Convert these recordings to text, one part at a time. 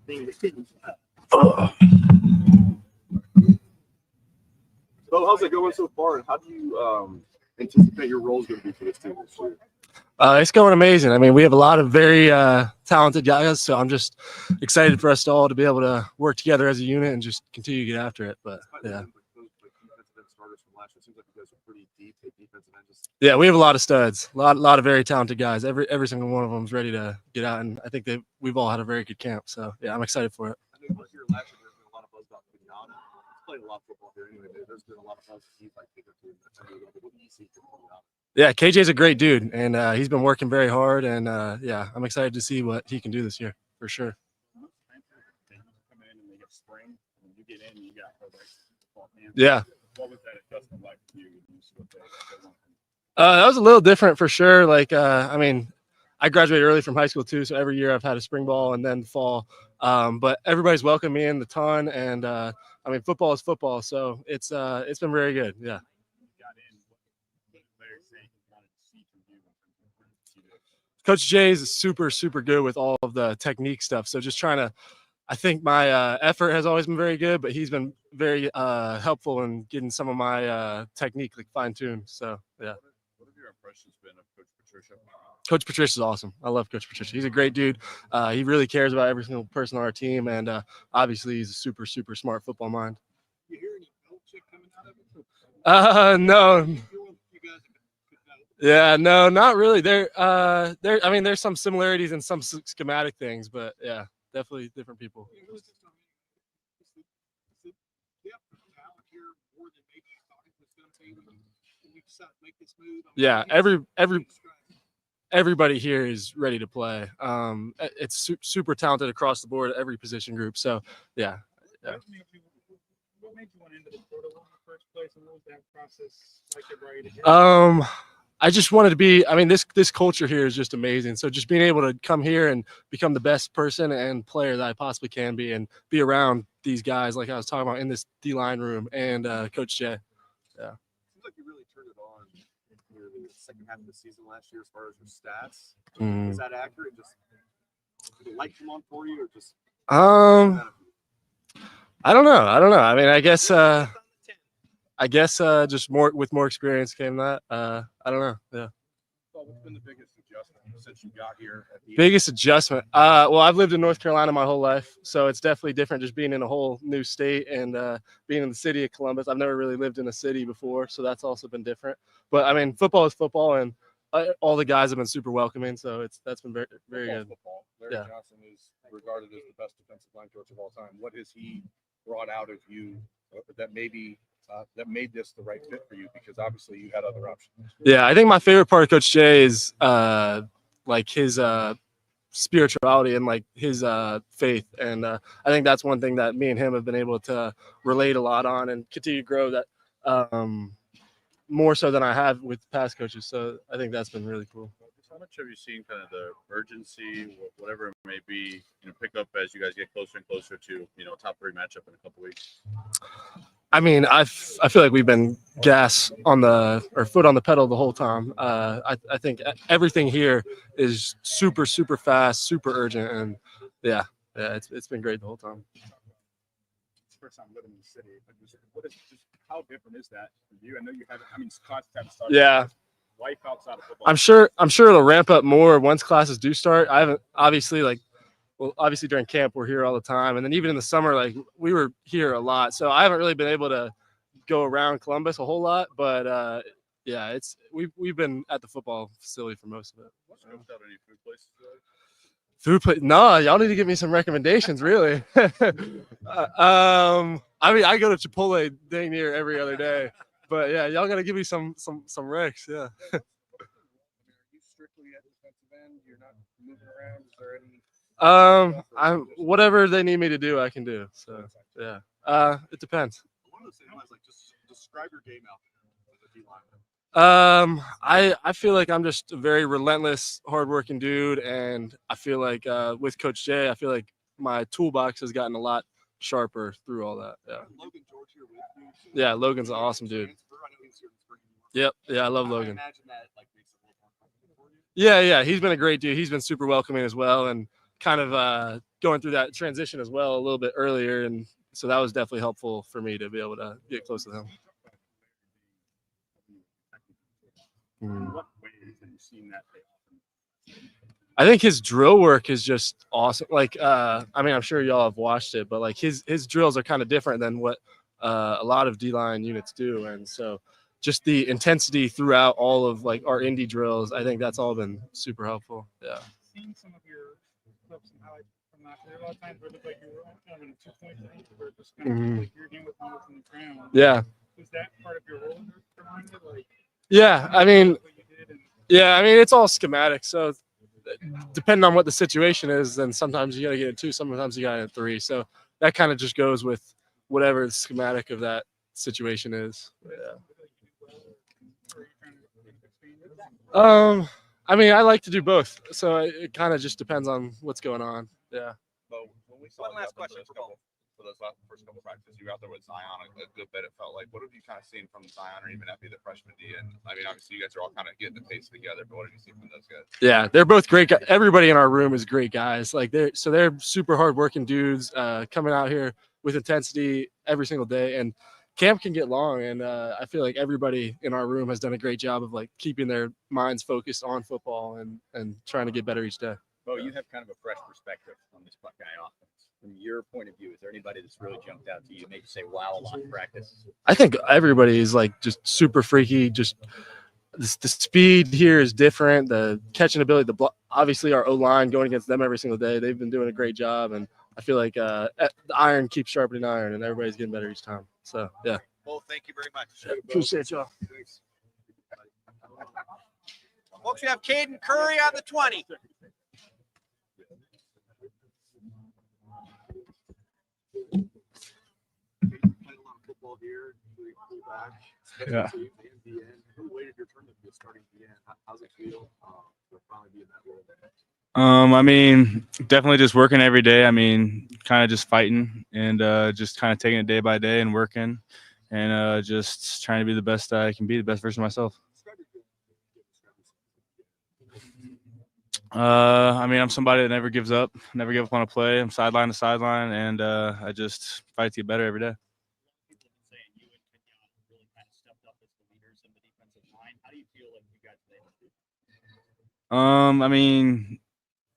So how's it going so far, and how do you anticipate your role is going to be for this team this year? It's going amazing. I mean, we have a lot of very talented guys, so I'm just excited for us all to be able to work together as a unit and just continue to get after it. But yeah. Yeah, we have a lot of studs, a lot of very talented guys. Every single one of them is ready to get out, and I think we've all had a very good camp. So yeah, I'm excited for it. I think here last year there's been a lot of buzz about Kenyatta. He's played a lot of football here anyway. There's been a lot of buzz that he's like bigger too. What do you see from Kenyatta? Yeah, KJ's a great dude, and he's been working very hard. And yeah, I'm excited to see what he can do this year for sure. Yeah. What was that adjustment like for you? That was a little different for sure. Like, I mean, I graduated early from high school too, so every year I've had a spring ball and then fall. But everybody's welcomed me in the ton, and I mean, football is football, so it's been very good. Yeah. Coach Jay is super good with all of the technique stuff. So just trying to. I think my effort has always been very good, but he's been very helpful in getting some of my technique like fine-tuned. So, yeah. What have your impressions been of Coach Patricia? Coach Patricia's awesome. I love Coach Patricia. He's a great dude. He really cares about every single person on our team, and obviously he's a super smart football mind. You hear any Belichick coming out of it? No. Yeah, no, not really. I mean, there's some similarities and some schematic things, but yeah. Definitely different people. Yeah, everybody here is ready to play. It's super talented across the board at every position group. So, yeah. What made you want into the portal in the first place, and what was that process like? I just wanted to be. I mean, this culture here is just amazing. So just being able to come here and become the best person and player that I possibly can be, and be around these guys like I was talking about in this D-line room and Coach Jay. Yeah. Seems like you really turned it on in the second half of the season last year as far as your stats. Is that accurate? Just did the light come on for you, or just? I don't know. I mean, I guess just more experience came that. I don't know. Yeah. Well, what's been the biggest adjustment since you got here? Biggest adjustment. Well, I've lived in North Carolina my whole life, so it's definitely different just being in a whole new state and being in the city of Columbus. I've never really lived in a city before, so that's also been different. But I mean, football is football, and all the guys have been super welcoming, so that's been very good. Football. Larry Johnson is regarded as the best defensive line coach of all time. What has he brought out of you that maybe that made this the right fit for you? Because obviously you had other options. Yeah, I think my favorite part of Coach Jay is like his spirituality and like his faith, and I think that's one thing that me and him have been able to relate a lot on and continue to grow that more so than I have with past coaches. So I think that's been really cool. How much have you seen kind of the urgency, whatever it may be, pick up as you guys get closer and closer to, top 3 matchup in a couple weeks? I mean, I feel like we've been foot on the pedal the whole time. I think everything here is super fast, super urgent, and yeah, it's been great the whole time. It's the first time living in the city. How different is that for you? I know you haven't. I mean, classes haven't started. Yeah. Life outside of football. I'm sure it'll ramp up more once classes do start. I haven't obviously during camp we're here all the time, and then even in the summer, we were here a lot. So I haven't really been able to go around Columbus a whole lot, but yeah, we've been at the football facility for most of it. Any food places? No, y'all need to give me some recommendations, really. I mean, I go to Chipotle dang near every other day, but yeah, y'all gotta give me some recs, yeah. Are you strictly at defensive end? You're not moving around? Is there any? I'm whatever they need me to do, I can do. So yeah, it depends. Just describe your game out there as a D-lineman. I feel like I'm just a very relentless, hardworking dude, and I feel like with Coach Jay, I feel like my toolbox has gotten a lot sharper through all that. Yeah. Logan George here with you. Yeah, Logan's an awesome dude. Yep. Yeah, I love Logan. I imagine that makes it a little more comfortable for you. Yeah, he's been a great dude. He's been super welcoming as well, and kind of going through that transition as well a little bit earlier, and so that was definitely helpful for me to be able to get close to him. What ways have you seen that pay off? I think his drill work is just awesome. Like, I mean, I'm sure y'all have watched it, but like his drills are kind of different than what a lot of D-line units do, and so just the intensity throughout all of like our indie drills, I think that's all been super helpful. Yeah. Seeing some of your clips and highlights from that, there were a lot of times where it looked like you were kind of in a 2-point range, where it just kind of like you're dealing with one from the ground. Yeah. Was that part of your role reminded? Like, Yeah. I mean, what you did and yeah. I mean, it's all schematic. So depending on what the situation is, then sometimes you got to get it 2, sometimes you got to get 3. So that kind of just goes with whatever the schematic of that situation is. Yeah. I mean, I like to do both, so it kind of just depends on what's going on. Yeah. But when we saw One you last out there question for those first couple practices, you were out there with Zion a good bit. It felt like. What have you kind of seen from Zion, or even after the freshman D? And I mean, obviously, you guys are all kind of getting the pace together. But what have you seen from those guys? Yeah, they're both great guys. Everybody in our room is great guys. Like they're super hardworking dudes coming out here with intensity every single day. And camp can get long, and I feel like everybody in our room has done a great job of like keeping their minds focused on football and trying to get better each day. Bo, you have kind of a fresh perspective on this Buckeye offense. From your point of view, is there anybody that's really jumped out to you, made you say, wow, a lot in practice? I think everybody is like just super freaky. Just the speed here is different. The catching ability, obviously our O-line going against them every single day. They've been doing a great job, and I feel like the iron keeps sharpening iron, and everybody's getting better each time. So yeah. Bo, thank you very much. Appreciate y'all. Folks, we have Caden Curry on the 20. Played a lot of football here. Yeah. Waited your turn to be starting DN. How's it feel to finally be in that role? I mean, definitely just working every day. I mean, kind of just fighting and just kind of taking it day by day and working and just trying to be the best I can be, the best version of myself. I mean, I'm somebody that never gives up, never give up on a play. I'm sideline to sideline, and I just fight to get better every day. People have been saying you and Kenyon really kind of stepped up as the leaders in the defensive line. How do you feel like you guys today? I mean,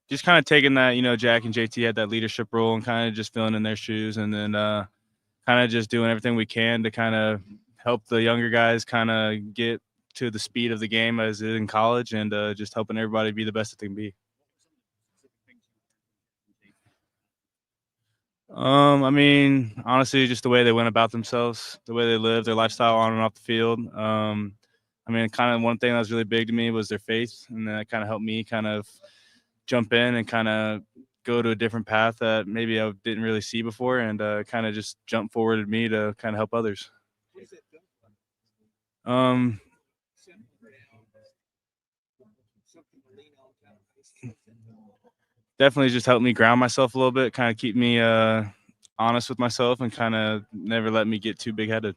just kind of taking that, Jack and JT had that leadership role and kind of just filling in their shoes, and then kind of just doing everything we can to kind of help the younger guys kind of get to the speed of the game as it is in college, and just helping everybody be the best that they can be. I mean, honestly, just the way they went about themselves, the way they live, their lifestyle on and off the field. I mean, kind of one thing that was really big to me was their faith, and that kind of helped me kind of jump in and kind of go to a different path that maybe I didn't really see before, and kind of just jump forwarded me to kind of help others. Definitely just helped me ground myself a little bit, kind of keep me honest with myself, and kind of never let me get too big-headed.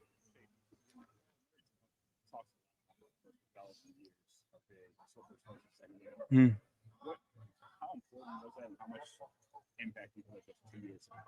how important was that and how much impact you feel like those 2 years have?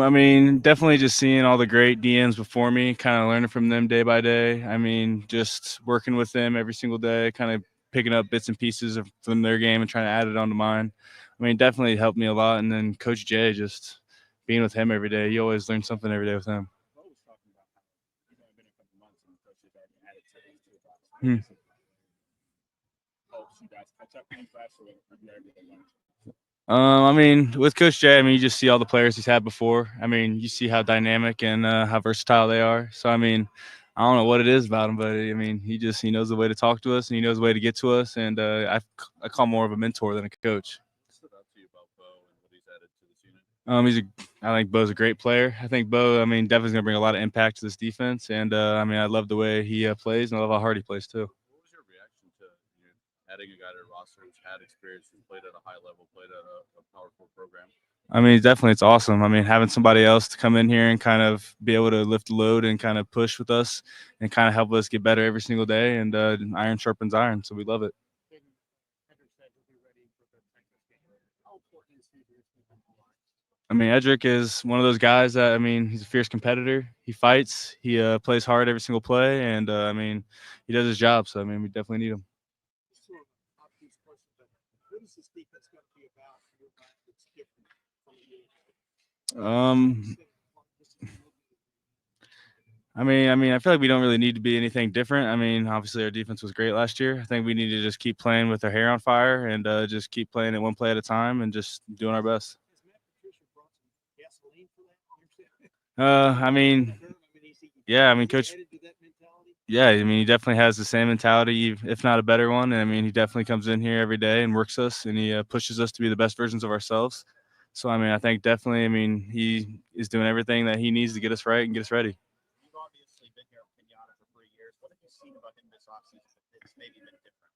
I mean, definitely just seeing all the great DNs before me, kind of learning from them day by day. I mean, just working with them every single day, kind of picking up bits and pieces from their game and trying to add it onto mine. I mean, definitely helped me a lot. And then Coach Jay, just being with him every day, you always learn something every day with him. What was talking about how it's only been a couple months and Coach has already added to these 2 boxes. Helps you guys catch up pretty fast or everything. I mean, with Coach Jay, I mean, you just see all the players he's had before. I mean, you see how dynamic and how versatile they are. So, I mean, I don't know what it is about him, but I mean, he knows the way to talk to us, and he knows the way to get to us. And I call him more of a mentor than a coach. What stood out to you about Bo and what he's added to this unit? I think Bo's a great player. I think Bo, I mean, definitely going to bring a lot of impact to this defense. And, I mean, I love the way he plays, and I love how hard he plays, too. What was your reaction to adding a guy to the roster who's had experience and played at a high level, played at a Power 4 program? I mean, definitely, it's awesome. I mean, having somebody else to come in here and kind of be able to lift the load and kind of push with us and kind of help us get better every single day. And iron sharpens iron, so we love it. I mean, Edric is one of those guys that, I mean, he's a fierce competitor. He fights. He plays hard every single play, and I mean, he does his job. So I mean, we definitely need him. I feel like we don't really need to be anything different. I mean, obviously our defense was great last year. I think we need to just keep playing with our hair on fire and just keep playing it one play at a time and just doing our best. I mean, yeah, I mean, Coach. Yeah, I mean, he definitely has the same mentality, if not a better one. And I mean, he definitely comes in here every day and works us, and he pushes us to be the best versions of ourselves. So, I mean, I think definitely, I mean, he is doing everything that he needs to get us right and get us ready. You've obviously been here with Kenyatta for 3 years. What have you seen about him this offseason that's maybe been different?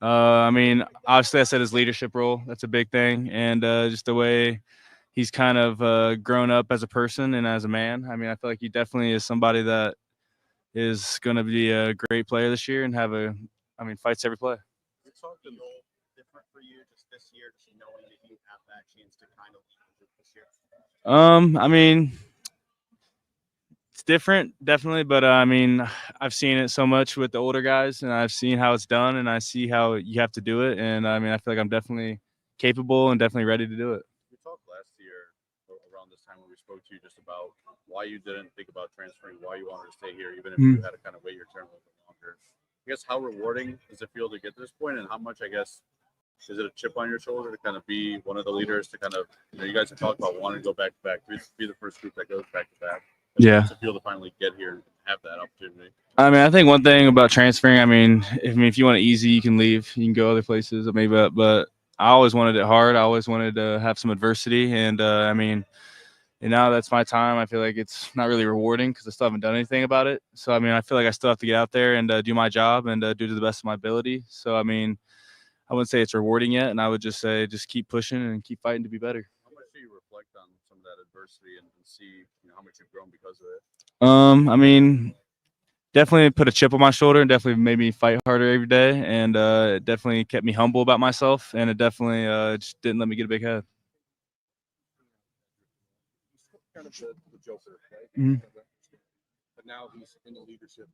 I mean, obviously, I said his leadership role. That's a big thing. And just the way he's kind of grown up as a person and as a man. I mean, I feel like he definitely is somebody that is going to be a great player this year and fights every play. It's something different for you just this year, just knowing that you have that chance to kind of lead this year? I mean, it's different, definitely, but I mean, I've seen it so much with the older guys, and I've seen how it's done, and I see how you have to do it, and I mean, I feel like I'm definitely capable and definitely ready to do it. We talked last year around this time when we spoke to you just about why you didn't think about transferring, why you wanted to stay here, even if you had to kind of wait your turn a little bit longer. I guess how rewarding does it feel to get to this point, and how much, I guess, is it a chip on your shoulder to kind of be one of the leaders to kind of, you guys have talked about wanting to go back to back, be the first group that goes back to back. Yeah. To feel to finally get here and have that opportunity. I mean, I think one thing about transferring, if you want it easy, you can leave, you can go other places, but I always wanted it hard. I always wanted to have some adversity, and and now that's my time. I feel like it's not really rewarding because I still haven't done anything about it. So, I mean, I feel like I still have to get out there and do my job and do to the best of my ability. So, I mean, I wouldn't say it's rewarding yet, and I would just say just keep pushing and keep fighting to be better. How much do you reflect on some of that adversity and see how much you've grown because of it? I mean, definitely put a chip on my shoulder and definitely made me fight harder every day, and it definitely kept me humble about myself, and it definitely just didn't let me get a big head. Kind of the joker, right? Mm-hmm. But now he's in the leadership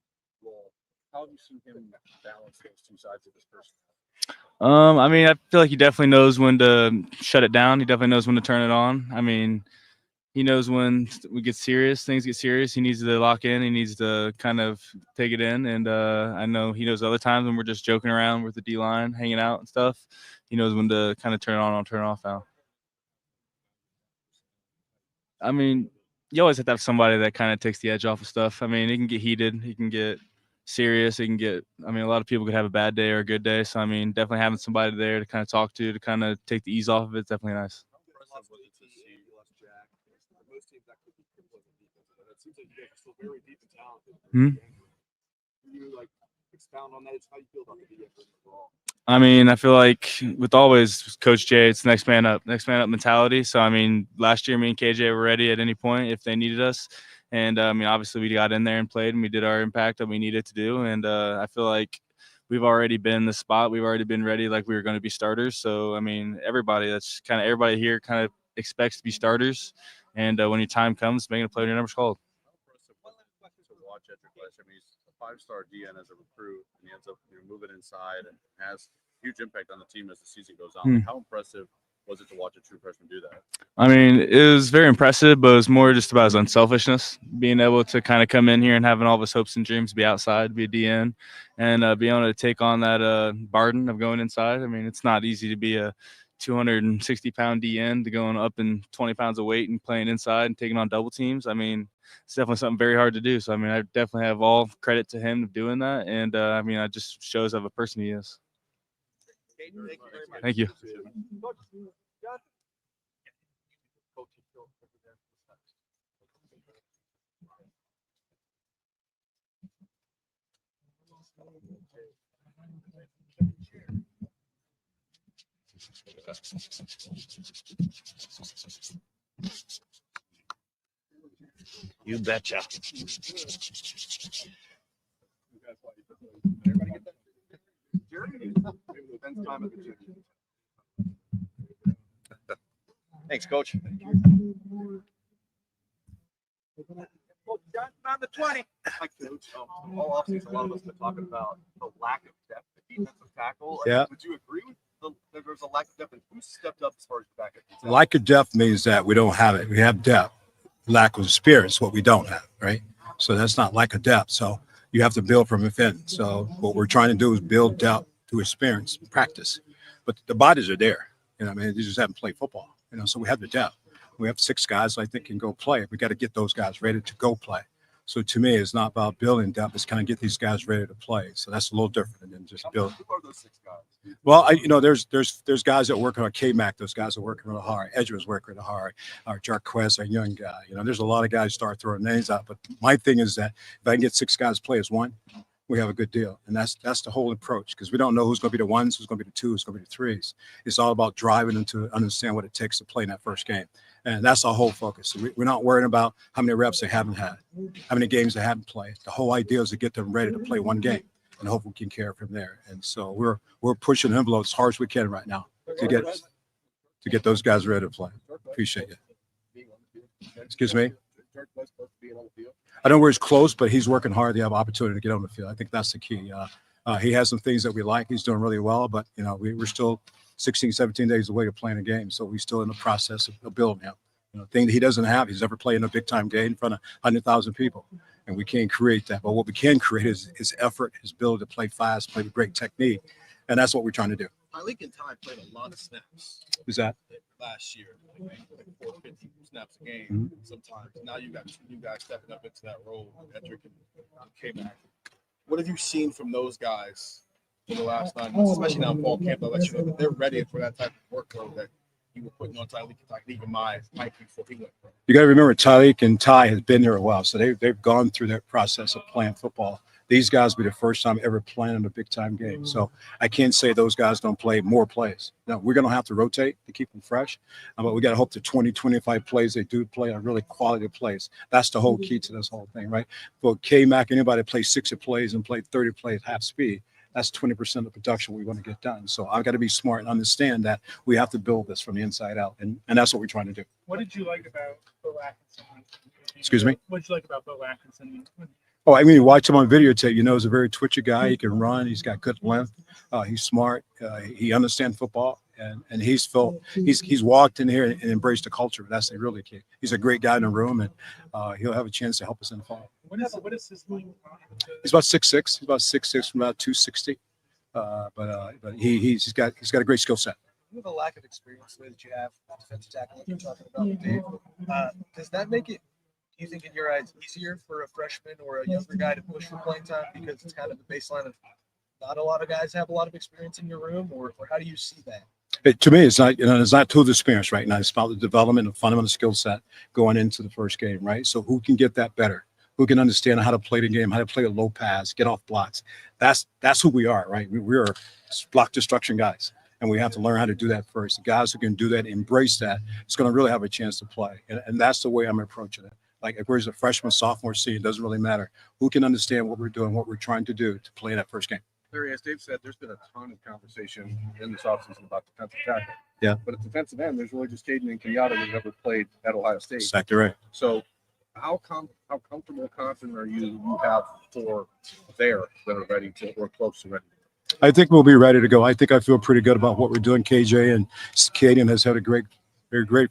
role. How have you seen him balance those two sides of this person? I mean, I feel like he definitely knows when to shut it down. He definitely knows when to turn it on. I mean, he knows when we get serious, things get serious. He needs to lock in. He needs to kind of take it in. And I know he knows other times when we're just joking around with the D-line, hanging out and stuff. He knows when to kind of turn it on and turn it off now. I mean, you always have to have somebody that kind of takes the edge off of stuff. I mean, it can get heated. He can get serious. It can get – I mean, a lot of people could have a bad day or a good day. So, I mean, definitely having somebody there to kind of talk to kind of take the ease off of it is definitely nice. How impressive was it to see WHAC? Most teams that could be defensive, but it seems like you guys are still very deep and talented. Hmm? Can you expound on that? It's how you feel about the defense overall. I mean, I feel like with always Coach Jay, it's next man up mentality. So, I mean, last year me and KJ were ready at any point if they needed us. And, I mean, obviously we got in there and played and we did our impact that we needed to do. And I feel like we've already been in the spot. We've already been ready like we were going to be starters. So, I mean, everybody here kind of expects to be starters. And when your time comes, making a play when your number's called. How impressive was it to watch Edric last year? I mean, he's a 5-star DN as a recruit, and he ends up moving inside and has huge impact on the team as the season goes on. How impressive was it to watch a true freshman do that? I mean, it was very impressive, but it was more just about his unselfishness, being able to kind of come in here and having all of his hopes and dreams be outside, be a DN, and be able to take on that burden of going inside. I mean, it's not easy to be a 260-pound DN to going up in 20 pounds of weight and playing inside and taking on double teams. I mean, it's definitely something very hard to do. So, I mean, I definitely have all credit to him doing that. And, I mean, it just shows of a person he is. Thank you very much. Thank you. You betcha. Everybody get that? Jeremy? Ben's time at the gym. Thanks, Coach. On the 20. Hi, Coach. All offseason, a lot of us have been talking about the lack of depth at defensive tackle. Yeah. Would you agree with that there's a lack of depth? And who stepped up as far as backup? Lack of depth means that we don't have it. We have depth. Lack of experience is what we don't have, right? So that's not lack of depth. So you have to build from within. So what we're trying to do is build depth through experience, practice. But the bodies are there. You know, I mean, they just haven't played football. You know, so we have the depth. We have 6 guys I think can go play. We got to get those guys ready to go play. So to me, it's not about building depth. It's kind of get these guys ready to play. So that's a little different than just build. Who are those 6 guys? Well, there's guys that work on KMAC. Those guys are working real hard. Edger's working real hard. Our Jarquez, our young guy. You know, there's a lot of guys start throwing names out. But my thing is that if I can get 6 guys to play as one, we have a good deal. And that's the whole approach, because we don't know who's going to be the ones, who's going to be the 2s, who's going to be the 3s. It's all about driving them to understand what it takes to play in that first game. And that's our whole focus. So we're not worrying about how many reps they haven't had, how many games they haven't played. The whole idea is to get them ready to play one game and hope we can carry from there. And so we're pushing the envelope as hard as we can right now to get those guys ready to play. Appreciate it. Excuse me? I know where he's close, but he's working hard to have opportunity to get on the field. I think that's the key. He has some things that we like. He's doing really well, but you know, we're still 16, 17 days away to playing a game. So we're still in the process of building him. You know, thing that he doesn't have, he's never played in a big time game in front of 100,000 people. And we can't create that. But what we can create is his effort, his ability to play fast, play with great technique. And that's what we're trying to do. Tyleek and Ty played a lot of snaps. Who's that? Last year, like 450 snaps a game sometimes. Now you got 2 new guys stepping up into that role, Edric and K-Mac. What have you seen from those guys for the last 9 months, especially now in fall camp, that let you know that they're ready for that type of workload that you were putting on Tyleek and Ty, even Mike before he went. You got to remember, Tyleek and Ty has been there a while, so they've gone through that process of playing football. These guys will be the first time ever playing in a big-time game. So I can't say those guys don't play more plays. No, we're going to have to rotate to keep them fresh, but we got to hope the 20, 25 plays they do play are really quality plays. That's the whole key to this whole thing, right? For K-Mac, anybody that plays 60 plays and played 30 plays half speed, that's 20% of the production we want to get done. So I've got to be smart and understand that we have to build this from the inside out, and that's what we're trying to do. What did you like about Bo Atkinson? Excuse me? What did you like about Bo Atkinson? Oh, I mean, you watch him on videotape, you know, he's a very twitchy guy. He can run. He's got good length. He's smart. He understands football, and he's walked in here and embraced the culture. That's really key. He's a great guy in the room, and he'll have a chance to help us in the fall. What is his length? He's about 6'6". He's about 6'6" from about 260. But he's got a great skill set. With the lack of experience that you have defensive tackle, like you're talking about, Dave, does that make it, do you think in your eyes, easier for a freshman or a younger guy to push for playing time because it's kind of the baseline of not a lot of guys have a lot of experience in your room, or how do you see that? To me, it's not too the experience right now. It's about the development of fundamental skill set going into the first game, right? So who can get that better? Who can understand how to play the game, how to play a low pass, get off blocks? That's who we are, right? We're block destruction guys, and we have to learn how to do that first. The guys who can do that, embrace that, it's going to really have a chance to play, and that's the way I'm approaching it. Like if we're a freshman, sophomore, senior, it doesn't really matter. Who can understand what we're doing, what we're trying to do to play in that first game? Larry, as Dave said, there's been a ton of conversation in this offseason about defensive tackle. Yeah. But at defensive end, there's really just Caden and Kenyatta who never played at Ohio State. Exactly right. So how comfortable, confident are you have for there that are ready to or close to ready? I think we'll be ready to go. I feel pretty good about what we're doing. KJ and Caden has had a great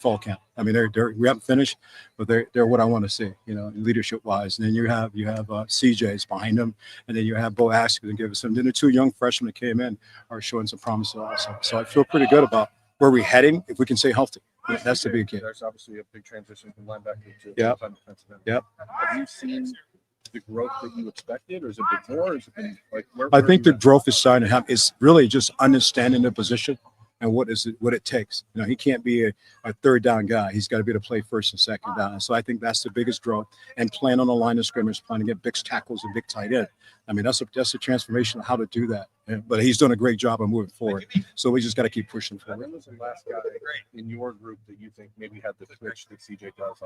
fall camp. I mean, we haven't finished, but they're what I want to see, you know, leadership wise. And then you have CJ's behind them, and then you have Bo Atkinson to give us some. Then the 2 young freshmen that came in are showing some promise also. So I feel pretty good about where we're heading if we can stay healthy. That's the big key. There's obviously a big transition from linebacker to Yep. defensive end. Yep. Have you seen the growth that you expected, or is it been more? Has it been like where? I think the growth is starting to happen. It's really just understanding the position and what it takes. You know, he can't be a third down guy. He's got to be able to play first and second down. And so I think that's the biggest growth. And playing on the line of scrimmage, playing to get big tackles and big tight end. I mean, that's a transformation of how to do that. But he's done a great job of moving forward. So we just got to keep pushing forward. When was the last guy in your group that you think maybe had the switch that CJ does?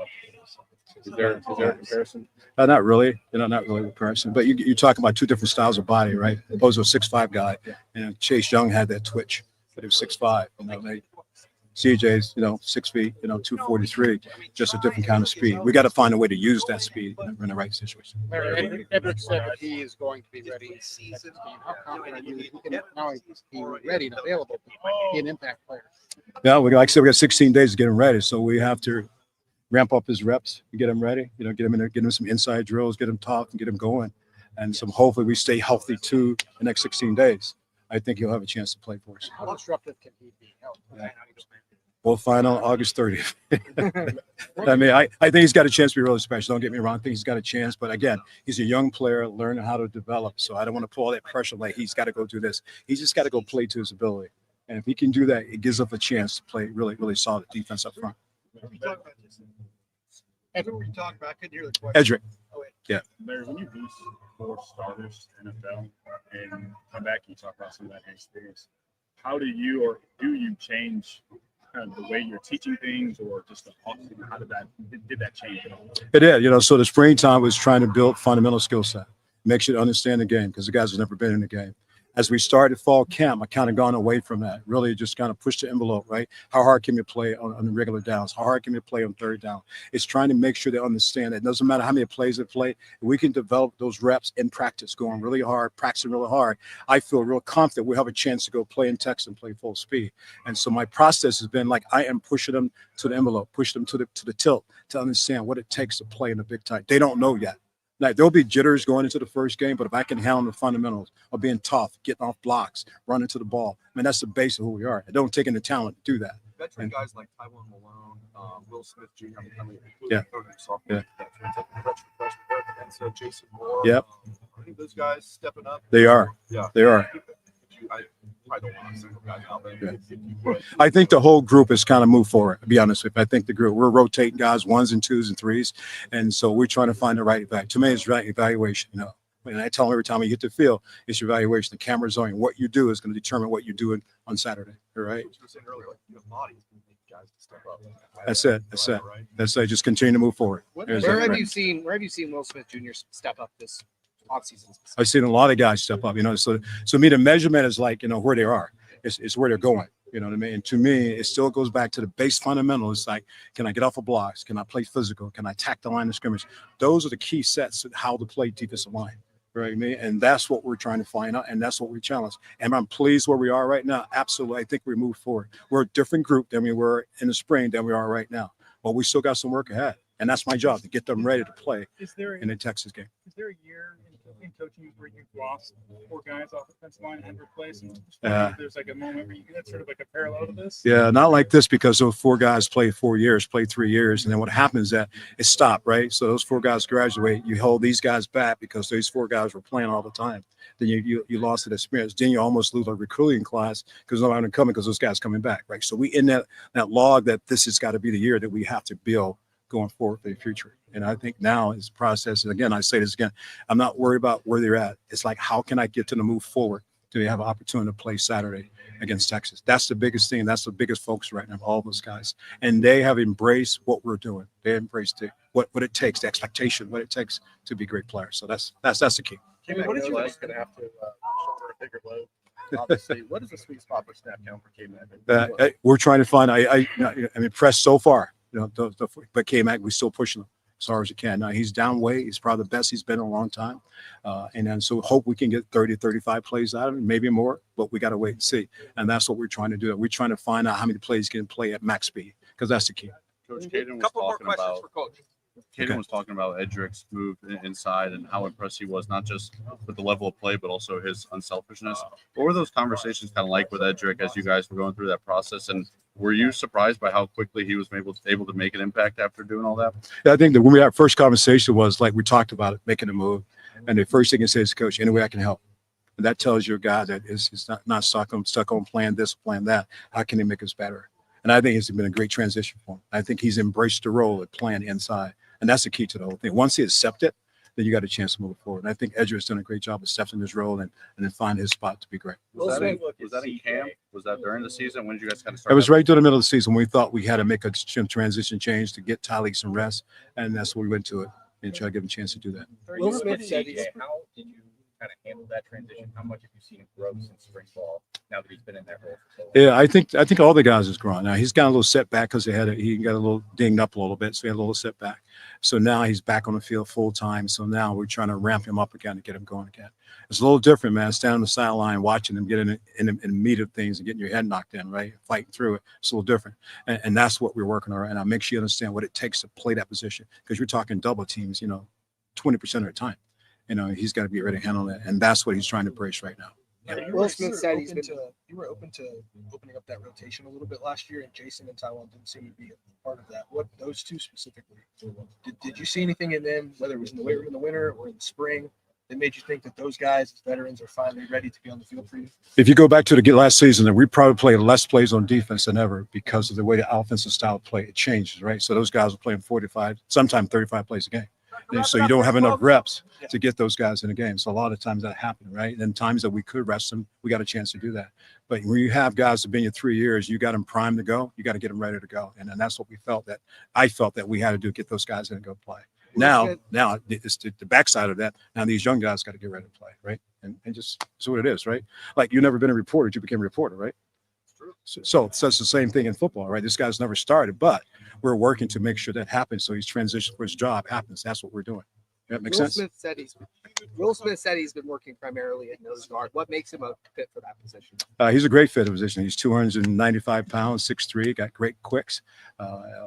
Is there a comparison? Not really. Not really a comparison. But you're talking about 2 different styles of body, right? Opposed to a 6'5" guy. And Chase Young had that twitch, but he was 6'5". You know, CJ's, 6 feet, 243, just a different kind of speed. We got to find a way to use that speed in the right situation. Edric said that he is going to be ready next season. How confident are you that he can not only be ready and available, but be an impact player? Yeah, like I said, we got 16 days to get him ready, so we have to ramp up his reps and get him ready. Get him in there, get him some inside drills, get him tough, and get him going. And so hopefully we stay healthy too the next 16 days. I think he'll have a chance to play for us. How disruptive can he be? We'll find out August 30th. I mean, I think he's got a chance to be really special. Don't get me wrong. I think he's got a chance. But again, he's a young player learning how to develop. So I don't want to pull all that pressure like he's got to go do this. He's just got to go play to his ability. And if he can do that, it gives us a chance to play really, really solid defense up front. Edric, we talked back in here. Edric. Yeah. Larry, when you lose 4 starters in NFL and come back and you talk about some of that experience, how do you change kind of the way you're teaching things or just the offseason? How did that change at all? It did. So the springtime was trying to build fundamental skill set, make sure to understand the game because the guys have never been in the game. As we started fall camp, I kind of gone away from that. Really just kind of pushed the envelope, right? How hard can you play on the regular downs? How hard can you play on third down? It's trying to make sure they understand that it doesn't matter how many plays they play. We can develop those reps in practice, going really hard, practicing really hard. I feel real confident we'll have a chance to go play in Texas and play full speed. And so my process has been like I am pushing them to the envelope, push them to the tilt to understand what it takes to play in the big time. They don't know yet. Like there'll be jitters going into the first game, but if I can handle the fundamentals of being tough, getting off blocks, running to the ball, I mean, that's the base of who we are. It don't take any talent to do that. Veteran guys like Tywan Malone, Will Smith Jr. Yeah. And so Jason Moore. Yep. I think those guys stepping up. They are. Yeah. They are. I don't want to single guy out there. Yeah. I think the whole group has kind of moved forward, to be honest with you. I think the group, we're rotating guys 1s and 2s and 3s. And so we're trying to find the right evaluation. To me, it's right evaluation. And I tell them every time you get to the field, it's your evaluation. The camera's on you. What you do is going to determine what you're doing on Saturday. All right. I was saying earlier, like you have bodies, guys to step up. That's it. That's it. That's it. Just continue to move forward. Where have you seen Will Smith Jr. step up this offseason? I've seen a lot of guys step up, so to me, the measurement is like, where they are. It's where they're going. You know what I mean? And to me, it still goes back to the base fundamentals. It's like, can I get off of blocks? Can I play physical? Can I attack the line of scrimmage? Those are the key sets of how to play defensive line. Right, me, and that's what we're trying to find out, and that's what we challenge. And I'm pleased where we are right now. Absolutely, I think we moved forward. We're a different group than we were in the spring than we are right now. But we still got some work ahead, and that's my job to get them ready to play in the Texas game. Is there a year in coaching where you've lost 4 guys off the defensive line and replaced them? There's like a moment where that's sort of like a parallel to this. Yeah, not like this because those 4 guys played 4 years, played 3 years, and then what happens is that it stopped, right? So those 4 guys graduate, you hold these guys back because these 4 guys were playing all the time. Then you lost that experience. Then you almost lose a recruiting class because nobody coming because those guys coming back, right? So we in that log that this has got to be the year that we have to build going forward for the future. And I think now is process. And again, I say this again, I'm not worried about where they're at. It's like, how can I get them to move forward? Do they have an opportunity to play Saturday against Texas? That's the biggest thing. That's the biggest focus right now of all those guys. And they have embraced what we're doing. They embraced it, what it takes, the expectation, what it takes to be great players. So that's the key. What did you guys going to have to shoulder a bigger load? Obviously, what is the sweet spot for snap count for K-Mac? We're trying to find. I'm impressed so far. But K-Mac, we still pushing him as hard as we can. Now he's down weight. He's probably the best he's been in a long time. And then so hope we can get 30, 35 plays out of him, maybe more, but we got to wait and see. And that's what we're trying to do. We're trying to find out how many plays he can play at max speed because that's the key. Coach Caden was talking about Edric's move inside and how impressed he was, not just with the level of play, but also his unselfishness. What were those conversations kind of like with Edric as you guys were going through that process? And were you surprised by how quickly he was able to make an impact after doing all that? Yeah, I think that when we had our first conversation was like we talked about it, making a move. And the first thing he says, Coach, any way I can help. And that tells you a guy that is not stuck on playing this, playing that. How can he make us better? And I think it's been a great transition for him. I think he's embraced the role of playing inside. And that's the key to the whole thing. Once he accepts it, then you got a chance to move forward. And I think Edger's done a great job of accepting his role and then find his spot to be great. Was that in camp? Was that during the season? When did you guys kind of start? It was right during the middle of the season when we thought we had to make a transition change to get Tyleek some rest. And that's where we went to it and try to give him a chance to do that. Will Smith said how did you kind of handled that transition? How much have you seen him grow since spring ball now that he's been in that role? Yeah, I think all the guys is growing. Now he's got a little setback because he got a little dinged up a little bit, so he had a little setback. So now he's back on the field full time. So now we're trying to ramp him up again to get him going again. It's a little different, man. Standing on the sideline, watching him get in the meat of things and getting your head knocked in, right? Fighting through it. It's a little different, and that's what we're working on right now. Make sure you understand what it takes to play that position, because you're talking double teams, 20% of the time. He's got to be ready to handle that, and that's what he's trying to brace right now. Will Smith said you were open to opening up that rotation a little bit last year, and Jason and Taiwan didn't seem to be a part of that. What those two specifically? Did you see anything in them, whether it was in the winter or in the spring, that made you think that those guys, as veterans, are finally ready to be on the field for you? If you go back to the last season, we probably played less plays on defense than ever because of the way the offensive style of play, it changes, right? So those guys are playing 45, sometimes 35 plays a game. And so you don't have enough reps to get those guys in the game. So a lot of times that happened, right? And times that we could rest them, we got a chance to do that. But when you have guys that have been here 3 years, you got them primed to go. You got to get them ready to go. And that's what I felt that we had to do, get those guys in and go play. Now it's the backside of that. Now these young guys got to get ready to play, right? And just so what it is, right? Like you've never been a reporter, you became a reporter, right? So it's the same thing in football, right? This guy's never started, but we're working to make sure that happens. So his transition for his job happens. That's what we're doing. That makes sense? Will Smith said he's been working primarily at nose guard. What makes him a fit for that position? He's a great fit position. He's 295 pounds, 6'3", got great quicks.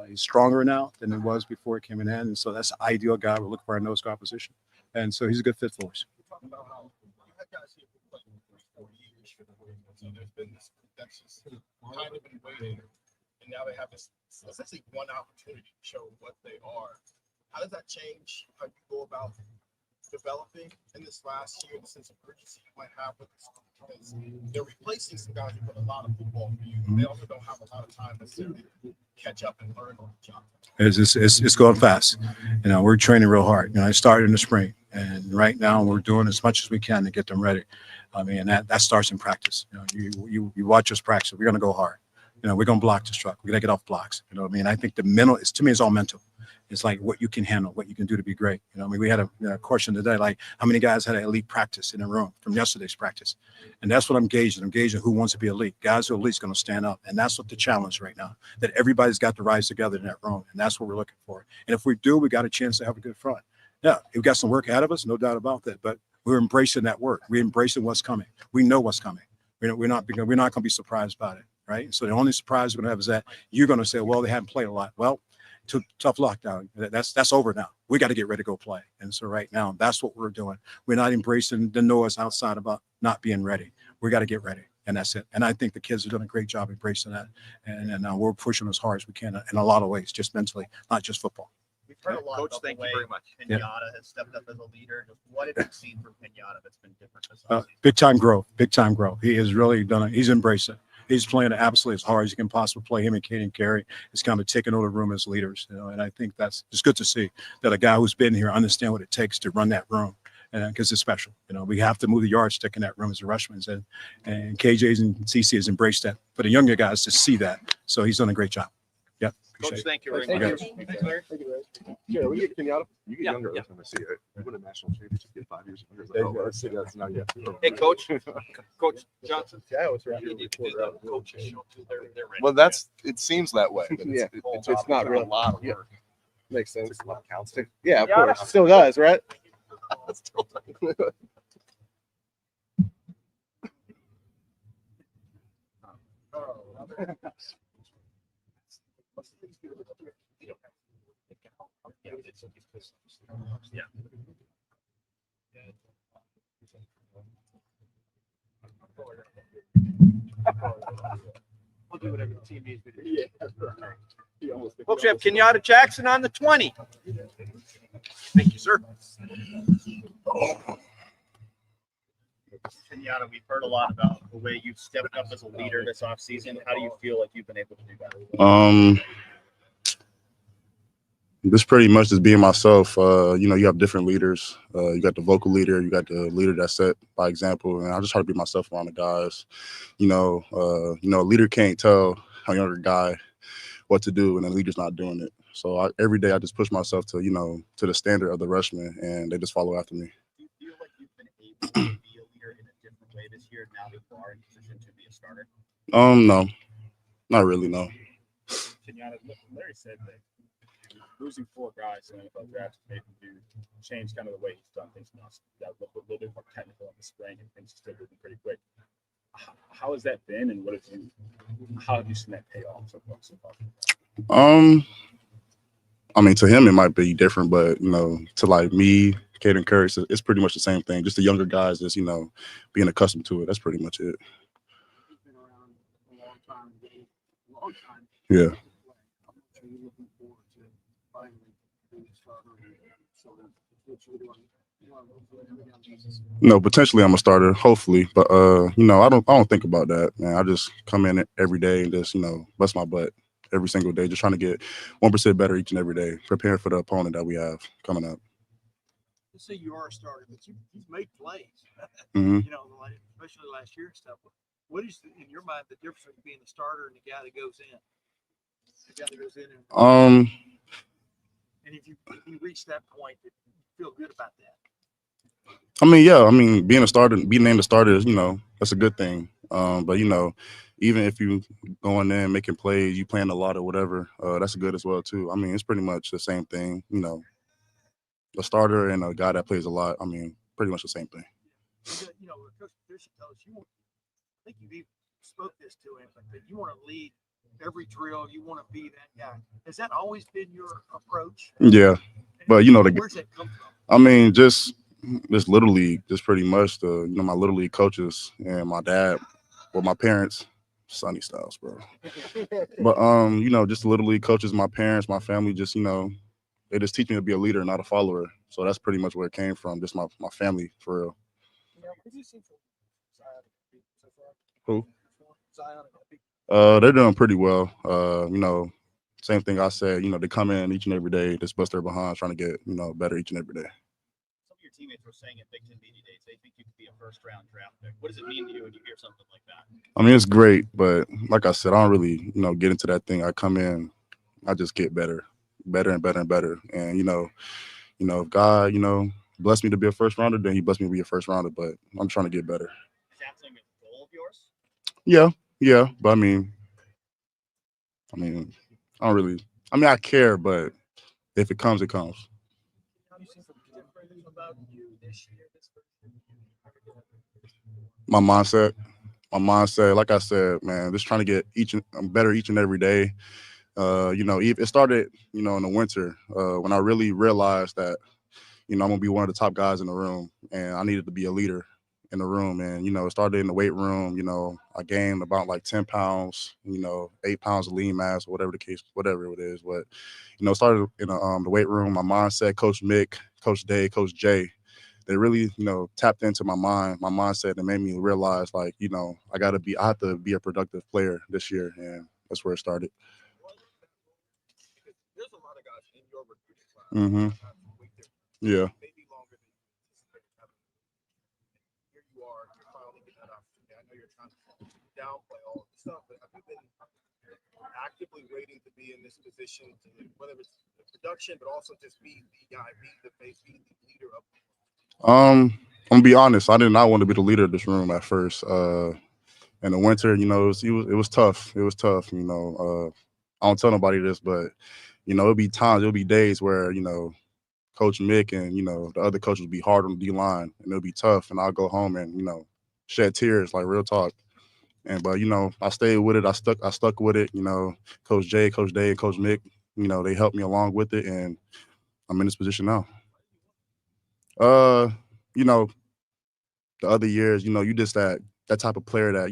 He's stronger now than he was before he came in. And so that's the ideal guy. We're looking for our nose guard position. And so he's a good fit for us. So there's been this that's just kind of been waiting, and now they have this essentially one opportunity to show what they are. How does that change how you go about developing in this last year, the sense of urgency you might have with this? Because they're replacing some guys who put a lot of football for you. They also don't have a lot of time necessarily to catch up and learn on the job. It's going fast. We're training real hard. I started in the spring, and right now we're doing as much as we can to get them ready. I mean, that starts in practice. You watch us practice. We're going to go hard. We're going to block this truck. We're going to get off blocks. I think the mental, to me, it's all mental. It's like what you can handle, what you can do to be great. We had a question today, like how many guys had an elite practice in the room from yesterday's practice. And that's what I'm gauging. I'm gauging who wants to be elite. Guys who are elite is going to stand up. And that's what the challenge right now, that everybody's got to rise together in that room. And that's what we're looking for. And if we do, we got a chance to have a good front. Yeah, we've got some work ahead of us, no doubt about that. But we're embracing that work. We're embracing what's coming. We know what's coming. We're not going to be surprised by it, right? So the only surprise we're going to have is that you're going to say, well, they haven't played a lot. Well, tough lockdown. That's over now. We got to get ready to go play. And so right now, that's what we're doing. We're not embracing the noise outside about not being ready. We got to get ready. And that's it. And I think the kids have done a great job embracing that. And we're pushing as hard as we can in a lot of ways, just mentally, not just football. We've heard a lot about the way Pinata has stepped up as a leader. What have you seen from Pinata that's been different this offseason? Big time growth. He has really done it. He's embraced it. He's playing it absolutely as hard as he can possibly play. Him and Caden Carey is kind of taking over the room as leaders, and I think that's just good to see that a guy who's been here understands what it takes to run that room, and because it's special. We have to move the yardstick in that room as the Rushmans, and KJ's and CC has embraced that for the younger guys to see that. So he's done a great job. Yep. Coach, thank you very much. Yeah, we get Kenyatta. You get younger every time I see it. You win a national championship, get 5 years younger. Hey, Coach Johnson. Yeah, I was right. Well, it seems that way. But it's not real. A lot of work. Makes sense. It's a lot of counseling. Yeah, of course. Still does, right? Yeah. I'll do whatever the team needs me to do. Folks, we have Kenyatta Jackson on the 20. Thank you, sir. Kenyatta, we've heard a lot about the way you've stepped up as a leader this offseason. How do you feel like you've been able to do that? This pretty much is being myself. You have different leaders. You got the vocal leader, you got the leader that's set by example, and I just try to be myself around the guys. A leader can't tell a younger guy what to do, and the leader's not doing it. So every day I just push myself to the standard of the Rushman, and they just follow after me. Do you feel like you've been able way this year now that you are in position to be a starter? No, not really. No. Kenyatta, Larry said that losing 4 guys in the NFL draft made him change kind of the way he's done things now. So that look a little bit more technical in the spring, and things are still moving pretty quick. How has that been, and how have you seen that pay off so far? I mean, to him it might be different, but to like me, Caden Curry, it's pretty much the same thing. Just the younger guys just being accustomed to it. That's pretty much it. He's been around a long time. Yeah. Are you looking forward to finally being a starter? So what you're doing? No, potentially I'm a starter, hopefully, but I don't think about that, man. I just come in every day and just bust my butt every single day, just trying to get 1% better each and every day, preparing for the opponent that we have coming up. Let's say you are a starter, but he's made plays, Mm-hmm. Especially last year and stuff. What is, in your mind, the difference between being a starter and the guy that goes in? The guy that goes in and if you reach that point, you feel good about that. I mean, yeah. I mean, being a starter, being named a starter is, that's a good thing. But even if you going in making plays, you playing a lot or whatever, that's good as well too. I mean, it's pretty much the same thing. A starter and a guy that plays a lot. I mean, pretty much the same thing. Coach Patricia tells you, I think you've even spoke this to him, but you want to lead every drill. You want to be that guy. Has that always been your approach? Yeah, but where's that come from? I mean, just Little League, just pretty much my Little League coaches and my dad, well, my parents, Sonny Styles, bro. But just the Little League coaches, my parents, my family, just they just teach me to be a leader, not a follower. So that's pretty much where it came from, just my family, for real. Who? They're doing pretty well. Same thing I said, they come in each and every day, just bust their behind, trying to get, better each and every day. Some of your teammates were saying at Big Ten Media Days they think you could be a first-round draft pick. What does it mean to you when you hear something like that? I mean, it's great, but like I said, I don't really, get into that thing. I come in, I just get better and better and better. And, if God, blessed me to be a first rounder, then he blessed me to be a first rounder, but I'm trying to get better. Is that something that's a goal of yours? Yeah. But I mean, I don't really, I care, but if it comes, it comes. My mindset, like I said, man, just trying to get better each and every day. It started, in the winter when I really realized that, I'm gonna be one of the top guys in the room, and I needed to be a leader in the room. And it started in the weight room. I gained about like 10 pounds, 8 pounds of lean mass, or whatever the case, whatever it is. But it started in the weight room. My mindset, Coach Mick, Coach Day, Coach Jay, they really tapped into my mindset, and made me realize like I have to be a productive player this year, and that's where it started. There's a lot of guys in your recruiting class. Mm-hmm. Yeah. Maybe longer than you anticipated. Here you are, you're finally getting that opportunity. I know you're trying to downplay all of the stuff, but have you been actively waiting to be in this position, whether it's production, but also just be the guy, be the face, be the leader of? I'm gonna be honest. I did not want to be the leader of this room at first. In the winter, it was tough. It was tough. I don't tell nobody this, but it'll be times, it'll be days where Coach Mick and the other coaches will be hard on the D line, and it'll be tough. And I'll go home and shed tears, like real talk. But I stayed with it. I stuck with it. Coach Jay, Coach Day, and Coach Mick, they helped me along with it, and I'm in this position now. The other years, you just that type of player that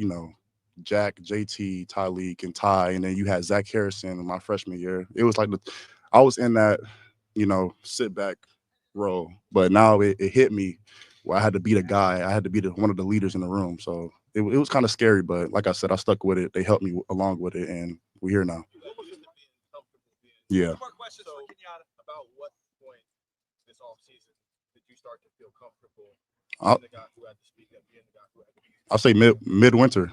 Jack, JT, Tyleek, and Ty, and then you had Zach Harrison in my freshman year. It was like I was in that sit back role, but now it hit me where I had to be the guy. I had to be one of the leaders in the room. So it was kind of scary, but like I said, I stuck with it. They helped me along with it, and we're here now. Yeah. More questions for Kenyatta about what point this offseason did you start to feel comfortable being the guy who had to speak up, being the guy who had to be? I'll say midwinter.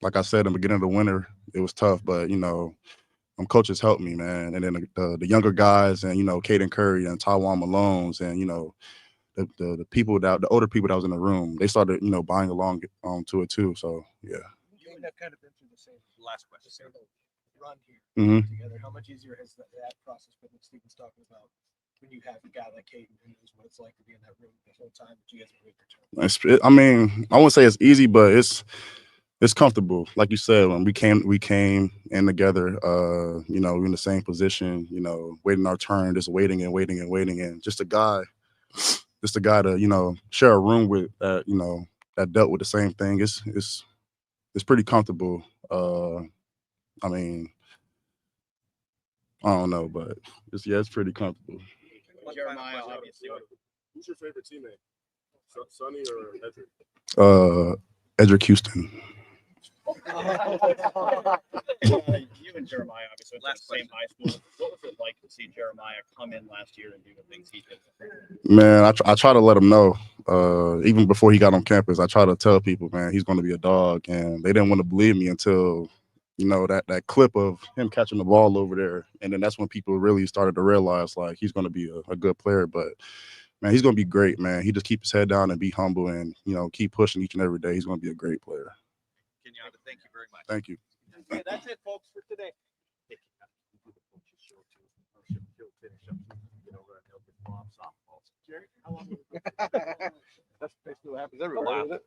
Like I said, in the beginning of the winter, it was tough, but coaches helped me, man. And then the younger guys, and Caden Curry and Taiwan Malones, and the people the older people that was in the room, they started, you know, buying along to it too. So yeah. You and have kind of been through the same Last question. the same run here Mhm. together. How much easier has that process been that Stephen's talking about when you have a guy like Caden who knows what it's like to be in that room the whole time that you guys have waited your turn? I mean, I wouldn't say it's easy, but it's comfortable. Like you said, when we came in together, you know, we're in the same position, you know, waiting our turn, just waiting and waiting and waiting. And just a guy to, you know, share a room with that, you know, that dealt with the same thing. It's pretty comfortable. I mean, I don't know, but it's pretty comfortable. Jeremiah, obviously. Who's your favorite teammate? Sonny or Edric? Edric Houston. You and Jeremiah obviously went to the same high school. What was it like to see Jeremiah come in last year and do the things he did? Man, I try to let him know. Even before he got on campus, I try to tell people, man, he's going to be a dog, and they didn't want to believe me until, you know, that clip of him catching the ball over there, and then that's when people really started to realize like he's going to be a good player. But man, he's going to be great, man. He just keep his head down and be humble, and you know, keep pushing each and every day. He's going to be a great player. Kenyatta, thank you very much. Thank you. Okay, that's it, folks, for today. That's basically what happens everywhere, isn't it?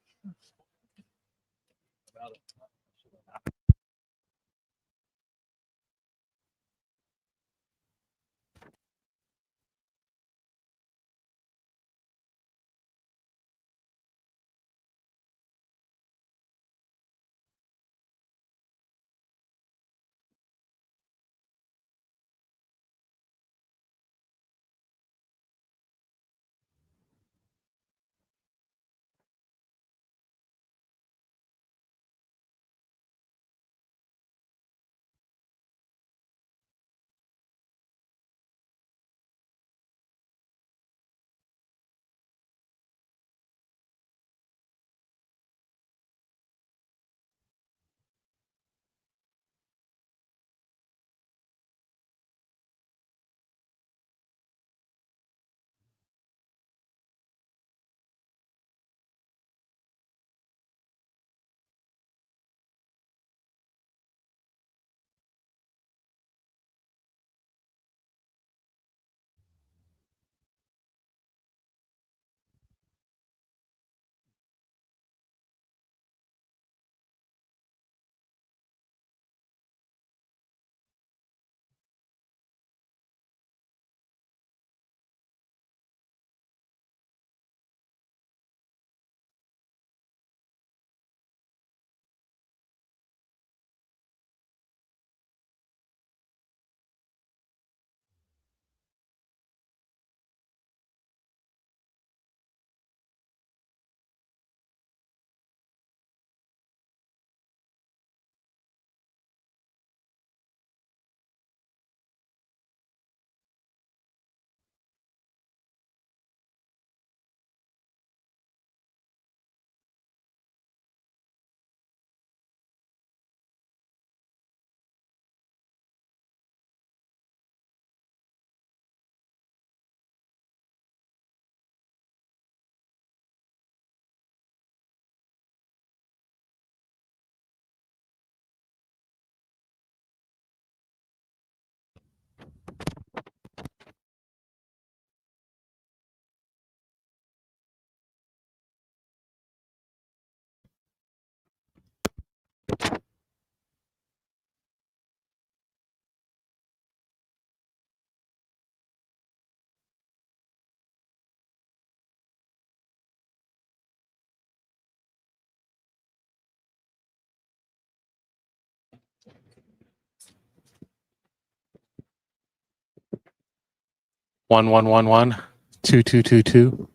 One, one, one, one, two, two, two, two.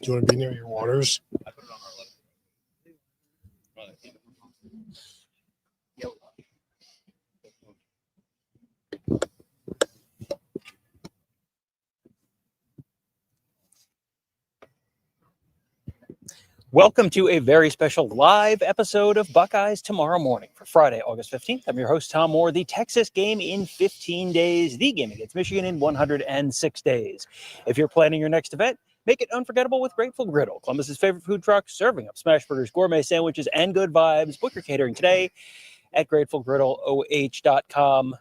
Do you want to be near your waters? Welcome to a very special live episode of Buckeyes Tomorrow Morning for Friday, August 15th. I'm your host, Tom Moore. The Texas game in 15 days, the game against Michigan in 106 days. If you're planning your next event, make it unforgettable with Grateful Griddle, Columbus's favorite food truck, serving up smash burgers, gourmet sandwiches, and good vibes. Book your catering today at gratefulgriddleoh.com.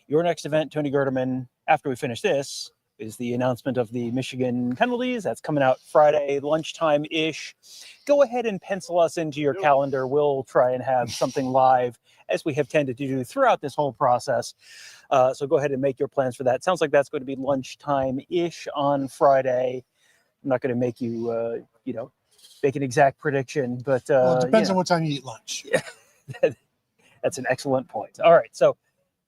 Your next event, Tony Gerdeman, after we finish this, is the announcement of the Michigan penalties. That's coming out Friday, lunchtime-ish. Go ahead and pencil us into your calendar. We'll try and have something live, as we have tended to do throughout this whole process. So go ahead and make your plans for that. Sounds like that's going to be lunchtime-ish on Friday. I'm not going to make you, make an exact prediction, but Well, it depends on what time you eat lunch. Yeah, that's an excellent point. All right, so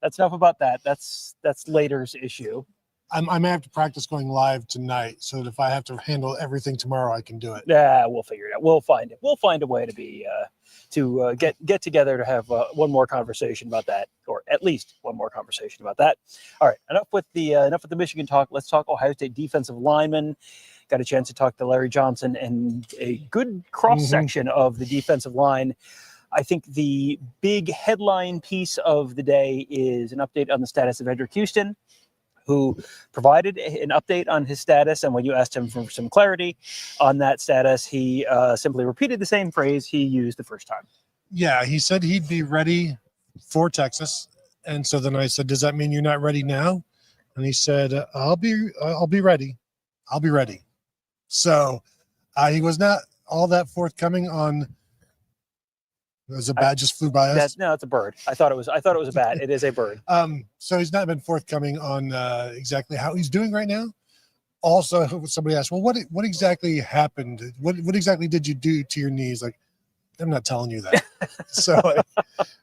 that's enough about that. That's later's issue. I may have to practice going live tonight, so that if I have to handle everything tomorrow, I can do it. Yeah, we'll figure it out. We'll find it. We'll find a way to be get together to have one more conversation about that, or at least one more conversation about that. All right, enough with the Michigan talk. Let's talk Ohio State defensive linemen. Got a chance to talk to Larry Johnson and a good cross section of the defensive line. I think the big headline piece of the day is an update on the status of Edric Houston, who provided an update on his status. And when you asked him for some clarity on that status, he simply repeated the same phrase he used the first time. Yeah, he said he'd be ready for Texas. And so then I said, does that mean you're not ready now? And he said, I'll be ready. I'll be ready. So he was not all that forthcoming on. There's a bat just flew by us. No, it's a bird. I thought it was a bat. It is a bird. So he's not been forthcoming on exactly how he's doing right now. Also, somebody asked, well, what exactly happened? What exactly did you do to your knees? Like, I'm not telling you that. So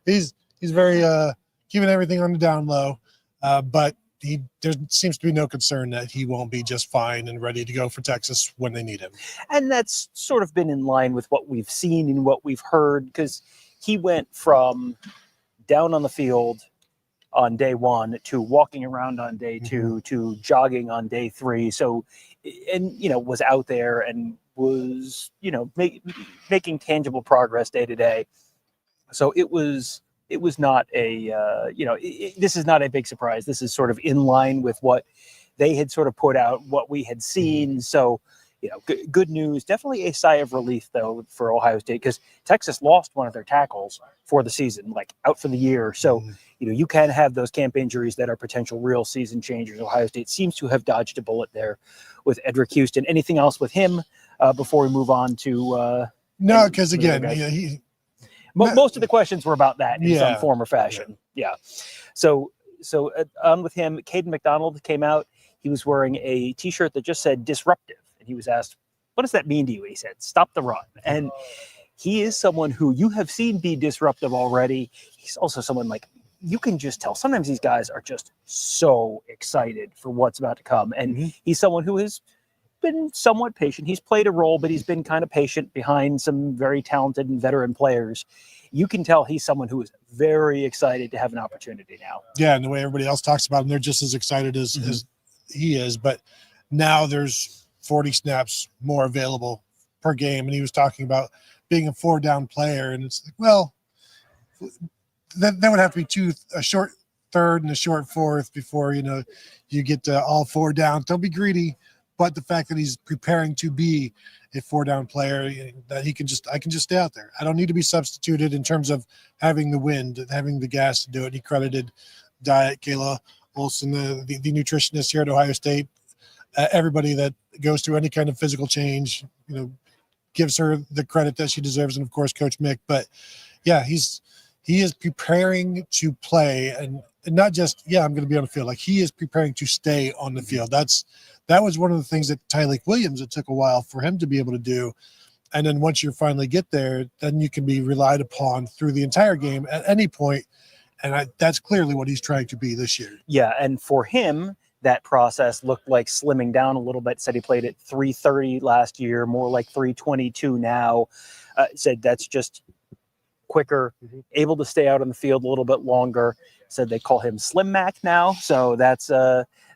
he's very keeping everything on the down low, but there seems to be no concern that he won't be just fine and ready to go for Texas when they need him. And that's sort of been in line with what we've seen and what we've heard, because he went from down on the field on day one to walking around on day two to jogging on day three. So, and, was out there and was, making tangible progress day to day. So it was not a, this is not a big surprise. This is sort of in line with what they had sort of put out, what we had seen. So, good news. Definitely a sigh of relief, though, for Ohio State, because Texas lost one of their tackles for the season, like out for the year. So, you can have those camp injuries that are potential real season changers. Ohio State seems to have dodged a bullet there with Edric Houston. Anything else with him before we move on to? No, because again, most of the questions were about that in some form or fashion. Yeah. So on with him, Caden McDonald came out. He was wearing a T-shirt that just said disruptive. And he was asked, what does that mean to you? He said, stop the run. And he is someone who you have seen be disruptive already. He's also someone like, you can just tell. Sometimes these guys are just so excited for what's about to come. And he's someone who has been somewhat patient. He's played a role, but he's been kind of patient behind some very talented and veteran players. You can tell he's someone who is very excited to have an opportunity now. Yeah, and the way everybody else talks about him, they're just as excited as he is. But now there's 40 snaps more available per game. And he was talking about being a 4-down player. And it's like, well, that would have to be a short third and a short fourth before, you get all 4 down. Don't be greedy. But the fact that he's preparing to be a 4-down player, that I can just stay out there. I don't need to be substituted in terms of having the wind, having the gas to do it. He credited Diet, Kayla Olson, the nutritionist here at Ohio State. Everybody that goes through any kind of physical change, gives her the credit that she deserves. And of course, Coach Mick, but yeah, he is preparing to play and not just, I'm going to be on the field. Like, he is preparing to stay on the field. That was one of the things that Tyleik Williams, it took a while for him to be able to do. And then once you finally get there, then you can be relied upon through the entire game at any point. And that's clearly what he's trying to be this year. Yeah. And for him, that process looked like slimming down a little bit. Said he played at 330 last year, more like 322 now. Said that's just quicker, able to stay out on the field a little bit longer. Said they call him Slim Mac now. So that's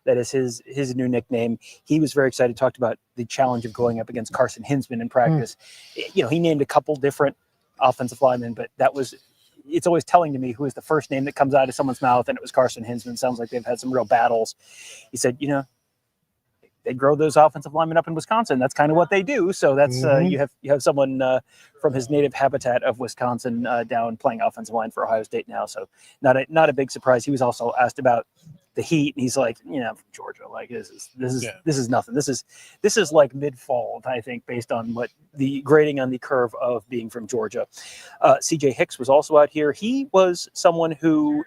That is his new nickname. He was very excited, talked about the challenge of going up against Carson Hinsman in practice. You know, he named a couple different offensive linemen, but it's always telling to me who is the first name that comes out of someone's mouth, and it was Carson Hinsman. Sounds like they've had some real battles. He said, you know, they grow those offensive linemen up in Wisconsin. That's kind of what they do. So that's you have someone from his native habitat of Wisconsin down playing offensive line for Ohio State now. So not a big surprise. He was also asked about the heat, and he's like, you know, from Georgia, like this is nothing. This is like mid-fall, I think, based on what the grading on the curve of being from Georgia. CJ Hicks was also out here. He was someone who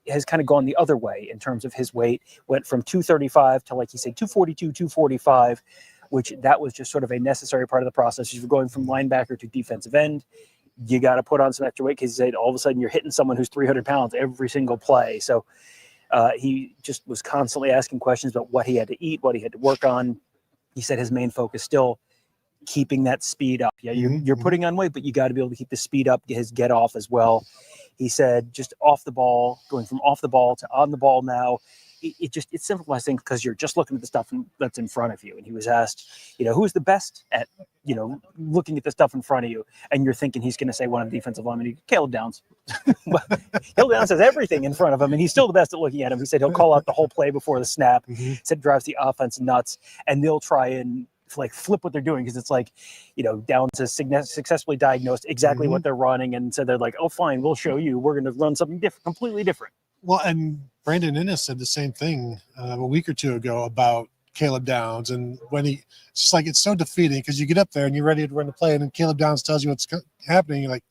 has kind of gone the other way in terms of his weight, went from 235 to, like he said, 242, 245, which that was just sort of a necessary part of the process. If you're going from linebacker to defensive end, you got to put on some extra weight because he said all of a sudden you're hitting someone who's 300 pounds every single play. So he just was constantly asking questions about what he had to eat, what he had to work on. He said his main focus still keeping that speed up. Yeah, you're putting on weight, but you got to be able to keep the speed up, his get off as well. He said just off the ball, going from off the ball to on the ball now, it simplifies things because you're just looking at the stuff that's in front of you. And he was asked, you know, who's the best at, you know, looking at the stuff in front of you? And you're thinking he's going to say one of the defensive linemen, Caleb Downs. Caleb Downs has everything in front of him, and he's still the best at looking at him. He said he'll call out the whole play before the snap. Said drives the offense nuts, and they'll try and like flip what they're doing because it's like, you know, Downs has successfully diagnosed exactly what they're running, and so they're like, oh fine, we'll show you, we're going to run something different, completely different. Well, and Brandon Innes said the same thing a week or two ago about Caleb Downs, and when it's just like, it's so defeating because you get up there and you're ready to run the play, and then Caleb Downs tells you what's happening, you're like,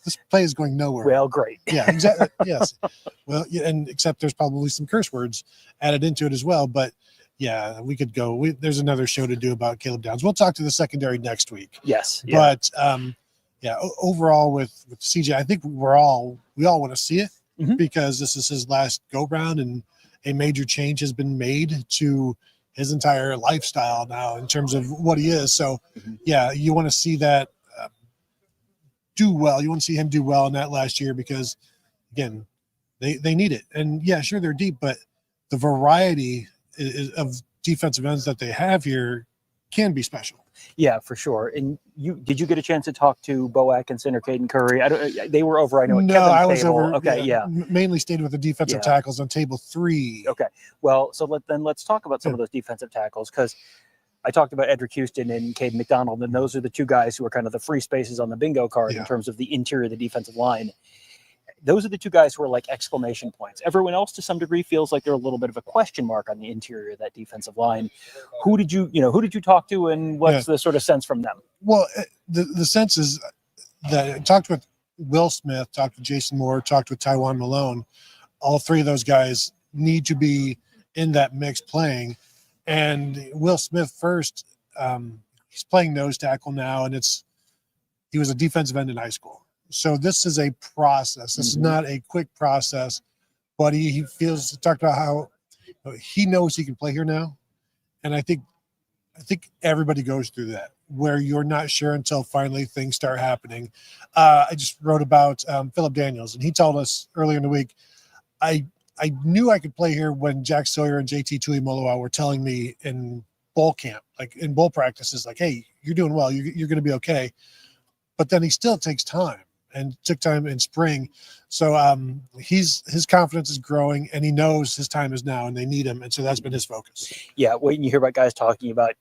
this play is going nowhere. Well, great. Yeah, exactly. Yes. Well, yeah, and except there's probably some curse words added into it as well, but yeah, we could go. There's another show to do about Caleb Downs. We'll talk to the secondary next week. Yes. Yeah. But overall with CJ, I think we all want to see it because this is his last go round, and a major change has been made to his entire lifestyle now in terms of what he is. So yeah, you want to see that do well. You want to see him do well in that last year because again, they need it. And yeah, sure, they're deep, but the variety of defensive ends that they have here can be special. Yeah, for sure. And did you get a chance to talk to Bo Atkinson or Caden Curry? They were over, I know, at Kevin's I was table. over. Okay, yeah. Mainly stayed with the defensive tackles on table 3. Okay. Well, so let's talk about some of those defensive tackles, because I talked about Edric Houston and Caden McDonald, and those are the two guys who are kind of the free spaces on the bingo card in terms of the interior of the defensive line. Those are the two guys who are like exclamation points. Everyone else, to some degree, feels like they're a little bit of a question mark on the interior of that defensive line. Who did you talk to, and what's the sort of sense from them? Well, the sense is that I talked with Will Smith, talked with Jason Moore, talked with Tywan Malone. All three of those guys need to be in that mix playing. And Will Smith first, he's playing nose tackle now, and he was a defensive end in high school. So this is a process. This is not a quick process, but he talked about how he knows he can play here now. And I think everybody goes through that, where you're not sure until finally things start happening. I just wrote about Philip Daniels, and he told us earlier in the week, I knew I could play here when Jack Sawyer and JT Tuimoloau were telling me in bowl camp, like in bowl practices, like, hey, you're doing well, you're going to be okay. But then he still takes time. And took time in spring. So his confidence is growing, and he knows his time is now, and they need him. And so that's been his focus. Yeah, when you hear about guys talking about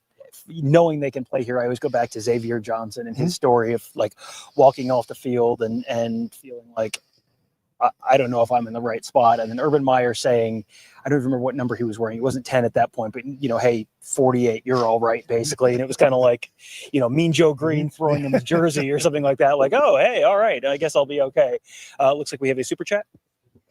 knowing they can play here, I always go back to Xavier Johnson and his story of like walking off the field and feeling like, I don't know if I'm in the right spot. And then Urban Meyer saying, I don't remember what number he was wearing. He wasn't 10 at that point, but, hey, 48, you're all right, basically. And it was kind of like, Mean Joe Green throwing him his jersey or something like that. Like, oh, hey, all right, I guess I'll be okay. Looks like we have a super chat.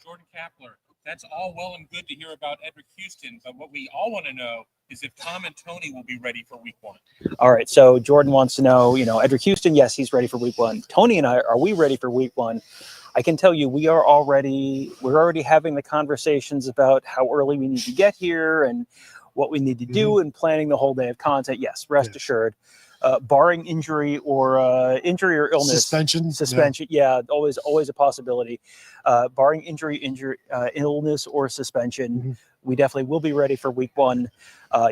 Jordan Kapler, that's all well and good to hear about Edric Houston, but what we all want to know is if Tom and Tony will be ready for week 1. All right, so Jordan wants to know, Edric Houston, yes, he's ready for week 1. Tony and I, are we ready for week 1? I can tell you we're already having the conversations about how early we need to get here and what we need to do and planning the whole day of content. Yes, rest assured. Barring injury or illness. Suspension. Yeah, always a possibility. Barring injury, illness, or suspension, we definitely will be ready for week one.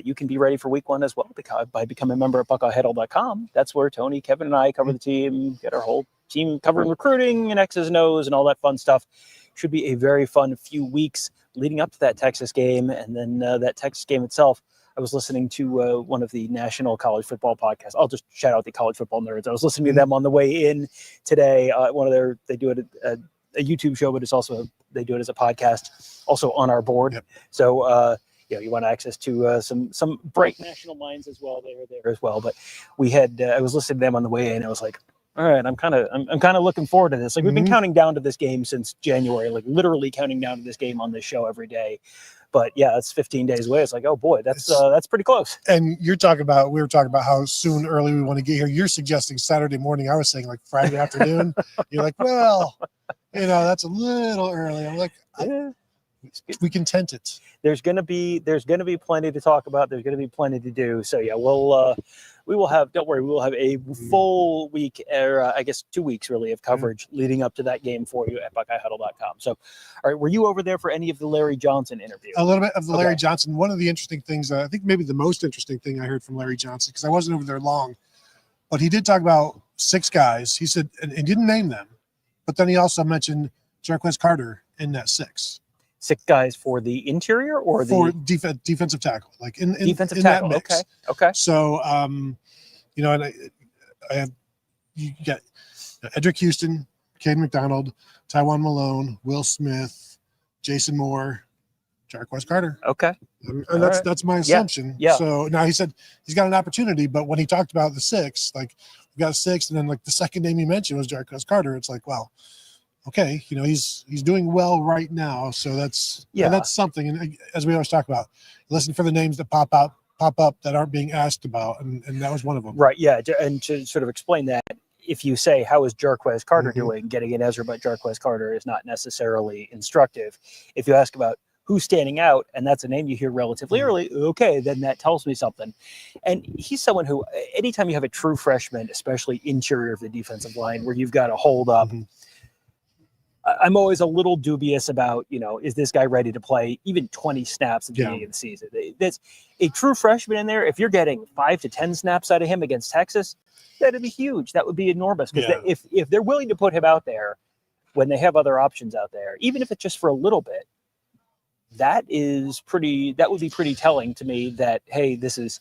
You can be ready for week one as well by becoming a member at BuckeyeHuddle.com. That's where Tony, Kevin, and I cover the team, get our whole team covering recruiting and X's and O's and all that fun stuff. Should be a very fun few weeks leading up to that Texas game. And then that Texas game itself, I was listening to one of the national college football podcasts. I'll just shout out the college football nerds. I was listening to them on the way in today. They do it at a YouTube show, but it's also they do it as a podcast, also on our board. Yep. So you want access to some bright national minds as well. They were there as well. But we had I was listening to them on the way in. I was like, all right, I'm kind of looking forward to this. Like we've been counting down to this game since January, like literally counting down to this game on this show every day. But yeah, it's 15 days away. It's like, oh boy, that's pretty close. And we were talking about how soon early we want to get here. You're suggesting Saturday morning. I was saying like Friday afternoon. You're like, well, that's a little early. I'm like, we can tent it. There's gonna be plenty to talk about. There's gonna be plenty to do. So yeah, we will have. Don't worry, we will have a full week, or I guess 2 weeks really of coverage leading up to that game for you at BuckeyeHuddle.com. So, all right, were you over there for any of the Larry Johnson interview? A little bit of the Larry Johnson. One of the interesting things, I think maybe the most interesting thing I heard from Larry Johnson, because I wasn't over there long, but he did talk about 6 guys. He said, and he didn't name them, but then he also mentioned Jarquez Carter in that 6. 6 guys for the interior or for defensive tackle, like in defensive in tackle. that mix. Okay. So, and I have you got Edric Houston, Caden McDonald, Tywan Malone, Will Smith, Jason Moore, Jarquez Carter. Okay. And that's my assumption. Yeah. So now he said he's got an opportunity, but when he talked about the 6, like we got 6, and then like the second name he mentioned was Jarquez Carter. It's like, well, okay, he's doing well right now, so that's something. And as we always talk about, listen for the names that pop up that aren't being asked about, and that was one of them. Right. Yeah. And to sort of explain that, if you say how is Jarquez Carter doing, getting an Ezra but Jarquez Carter is not necessarily instructive. If you ask about who's standing out, and that's a name you hear relatively early, okay, then that tells me something. And he's someone who, anytime you have a true freshman, especially interior of the defensive line, where you've got to hold up. I'm always a little dubious about, is this guy ready to play even 20 snaps at the beginning of the season? That's a true freshman in there. If you're getting 5 to 10 snaps out of him against Texas, that'd be huge. That would be enormous. Because if they're willing to put him out there when they have other options out there, even if it's just for a little bit, that would be pretty telling to me that, hey, this is,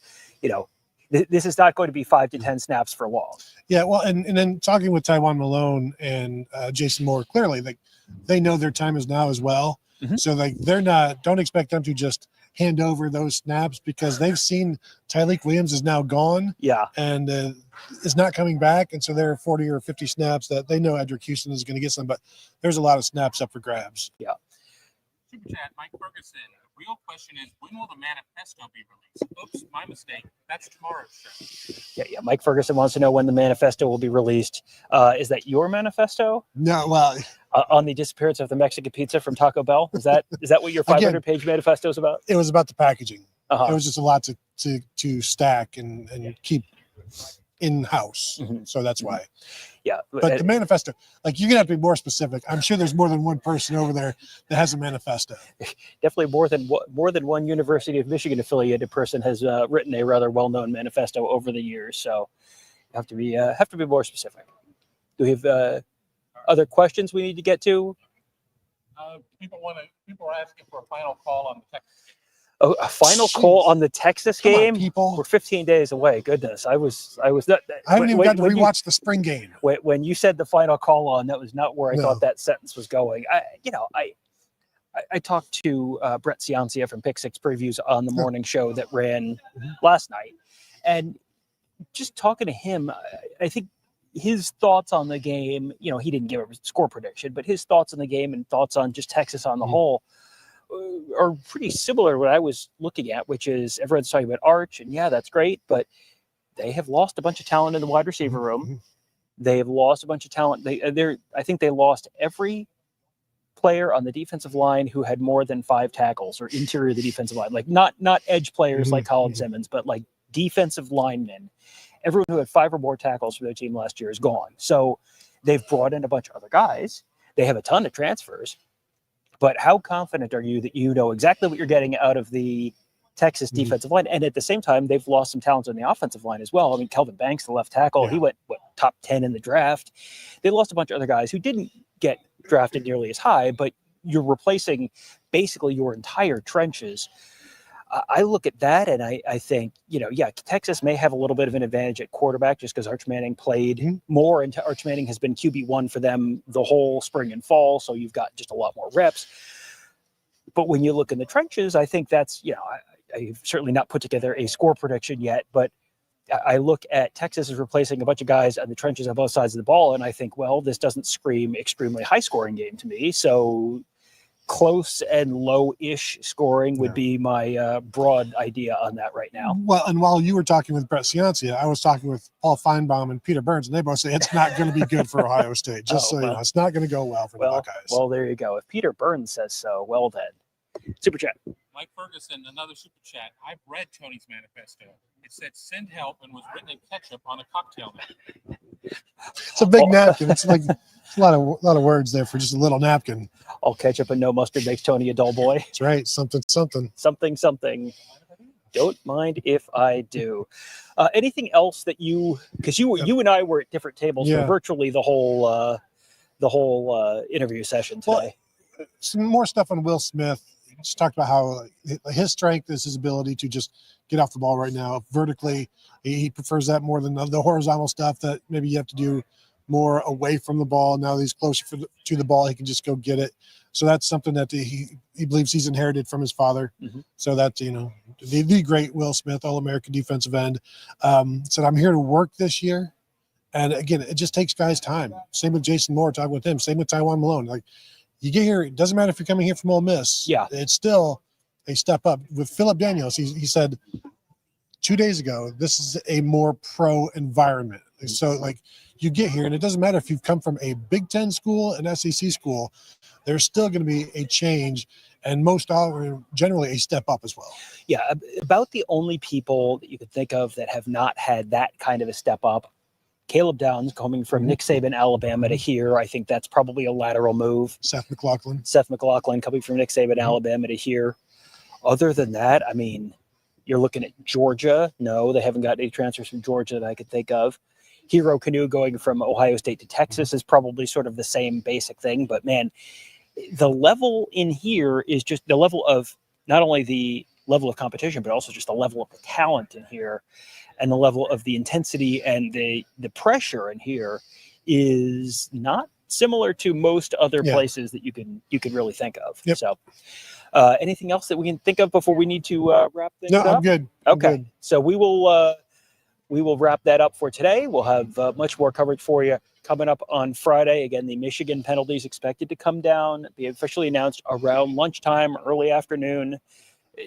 this is not going to be 5 to 10 snaps for long. Yeah, well, and then talking with Tywan Malone and Jason Moore, clearly, like they know their time is now as well. So like don't expect them to just hand over those snaps, because they've seen Tyleek Williams is now gone. Yeah, and is not coming back, and so there are 40 or 50 snaps that they know Edric Houston is going to get some, but there's a lot of snaps up for grabs. Yeah. Super chat, Mike Ferguson. Real question is, when will the manifesto be released? Oops, my mistake. That's tomorrow's show. Yeah. Mike Ferguson wants to know when the manifesto will be released. Is that your manifesto? No, well, on the disappearance of the Mexican pizza from Taco Bell. Is that what your 500-page manifesto is about? It was about the packaging. It was just a lot to stack and keep in house. So that's why. Yeah, but the manifesto, like, you're gonna have to be more specific. I'm sure there's more than one person over there that has a manifesto. Definitely more than one University of Michigan affiliated person has written a rather well-known manifesto over the years. So you have to be more specific. Do we have other questions we need to get to? People are asking for a final call on the Texas game. Oh, a final call on the Texas game? People. We're 15 days away. Goodness, I was not. I haven't even got to rewatch the spring game. When you said the final call on, that was not where I thought that sentence was going. I talked to Brett Ciancia from Pick Six Previews on the morning show that ran last night, and just talking to him, I think his thoughts on the game. He didn't give a score prediction, but his thoughts on the game and thoughts on just Texas on the whole are pretty similar to what I was looking at, which is everyone's talking about Arch, and yeah, that's great, but they have lost a bunch of talent in the wide receiver room. They have lost a bunch of talent. I think they lost every player on the defensive line who had more than 5 tackles, or interior of the defensive line, like not edge players like Colin Simmons, but like defensive linemen. Everyone who had 5 or more tackles for their team last year is gone. So they've brought in a bunch of other guys. They have a ton of transfers. But how confident are you that you know exactly what you're getting out of the Texas defensive line? And at the same time, they've lost some talent on the offensive line as well. I mean, Kelvin Banks, the left tackle, he went top 10 in the draft. They lost a bunch of other guys who didn't get drafted nearly as high, but you're replacing basically your entire trenches. I look at that and I think, Texas may have a little bit of an advantage at quarterback just because Arch Manning played more, and Arch Manning has been QB1 for them the whole spring and fall, so you've got just a lot more reps. But when you look in the trenches, I think that's, I've certainly not put together a score prediction yet, but I look at Texas as replacing a bunch of guys on the trenches on both sides of the ball, and I think, well, this doesn't scream extremely high-scoring game to me, so close and low-ish scoring would be my broad idea on that right now. Well, and while you were talking with Brett Ciancia, I was talking with Paul Feinbaum and Peter Burns, and they both say it's not going to be good for Ohio State. Just you know, it's not going to go well for the Buckeyes. Well, there you go. If Peter Burns says so, well then. Super chat. Mike Ferguson, another super chat. I've read Tony's manifesto. It said send help and was written in ketchup on a cocktail napkin. It's a big napkin. It's like it's a lot of words there for just a little napkin. All ketchup and no mustard makes Tony a dull boy. That's right. Something. Something. Don't mind if I do. Anything else that because you and I were at different tables for virtually the whole interview session today. Well, some more stuff on Will Smith. He just talked about how his strength is his ability to just get off the ball right now vertically. He prefers that more than the horizontal stuff that maybe you have to do more away from the ball. Now that he's closer to the ball, he can just go get it. So that's something that he believes he's inherited from his father. Mm-hmm. So that's, the great Will Smith, All-American defensive end, said, I'm here to work this year. And again, it just takes guys time. Same with Jason Moore, talking with him. Same with Tywan Malone. Like, you get here, it doesn't matter if you're coming here from Ole Miss. Yeah. It's still a step up. With Phillip Daniels, he said 2 days ago, this is a more pro environment. So, like, you get here, and it doesn't matter if you've come from a Big Ten school, an SEC school, there's still going to be a change, and generally a step up as well. Yeah, about the only people that you could think of that have not had that kind of a step up, Caleb Downs coming from Nick Saban, Alabama to here. I think that's probably a lateral move. Seth McLaughlin coming from Nick Saban, Alabama to here. Other than that, I mean, you're looking at Georgia. No, they haven't got any transfers from Georgia that I could think of. Hero Canoe going from Ohio State to Texas is probably sort of the same basic thing. But, man, the level in here is just the level of not only the level of competition, but also just the level of the talent in here. And the level of the intensity and the pressure in here is not similar to most other places that you can really think of. Yep. So anything else that we can think of before we need to wrap things up? No, I'm good. Okay. So we will wrap that up for today. We'll have much more coverage for you coming up on Friday. Again, the Michigan penalties expected to come down, be officially announced around lunchtime, early afternoon.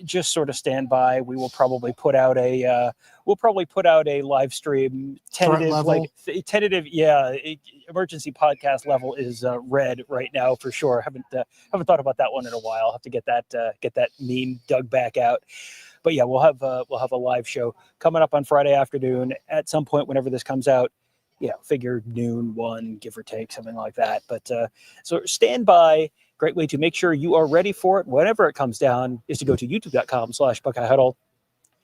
Just sort of stand by. We will probably put out a live stream tentative. Emergency podcast level is red right now for sure. Haven't thought about that one in a while. I'll have to get that meme dug back out. But yeah, we'll have a live show coming up on Friday afternoon at some point whenever this comes out. Figure noon, 1, give or take, something like that. But so stand by. Great way to make sure you are ready for it whenever it comes down is to go to youtube.com/Buckeye Huddle.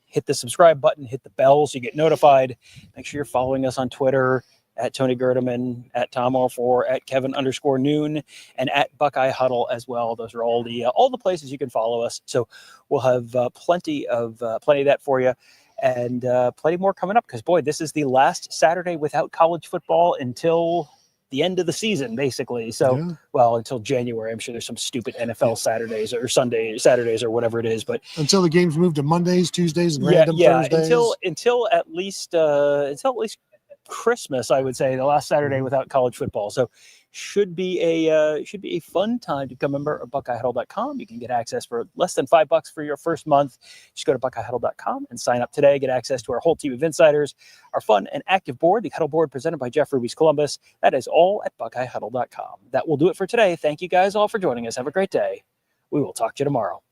Hit the subscribe button, hit the bell so you get notified. Make sure you're following us on Twitter at Tony Gerdeman, at Tom04, at Kevin_Noon, and at Buckeye Huddle as well. Those are all the places you can follow us. So we'll have plenty of that for you, and plenty more coming up because, boy, this is the last Saturday without college football until the end of the season, basically. So, well, until January. I'm sure there's some stupid NFL Saturdays or Saturdays or whatever it is. But until the games move to Mondays, Tuesdays, and random Thursdays. Until at least Christmas, I would say, the last Saturday without college football. So should be a fun time to become a member of BuckeyeHuddle.com. You can get access for less than $5 for your first month. Just go to BuckeyeHuddle.com and sign up today. Get access to our whole team of insiders, our fun and active board, the Huddle Board presented by Jeff Ruby's Columbus. That is all at BuckeyeHuddle.com. That will do it for today. Thank you guys all for joining us. Have a great day. We will talk to you tomorrow.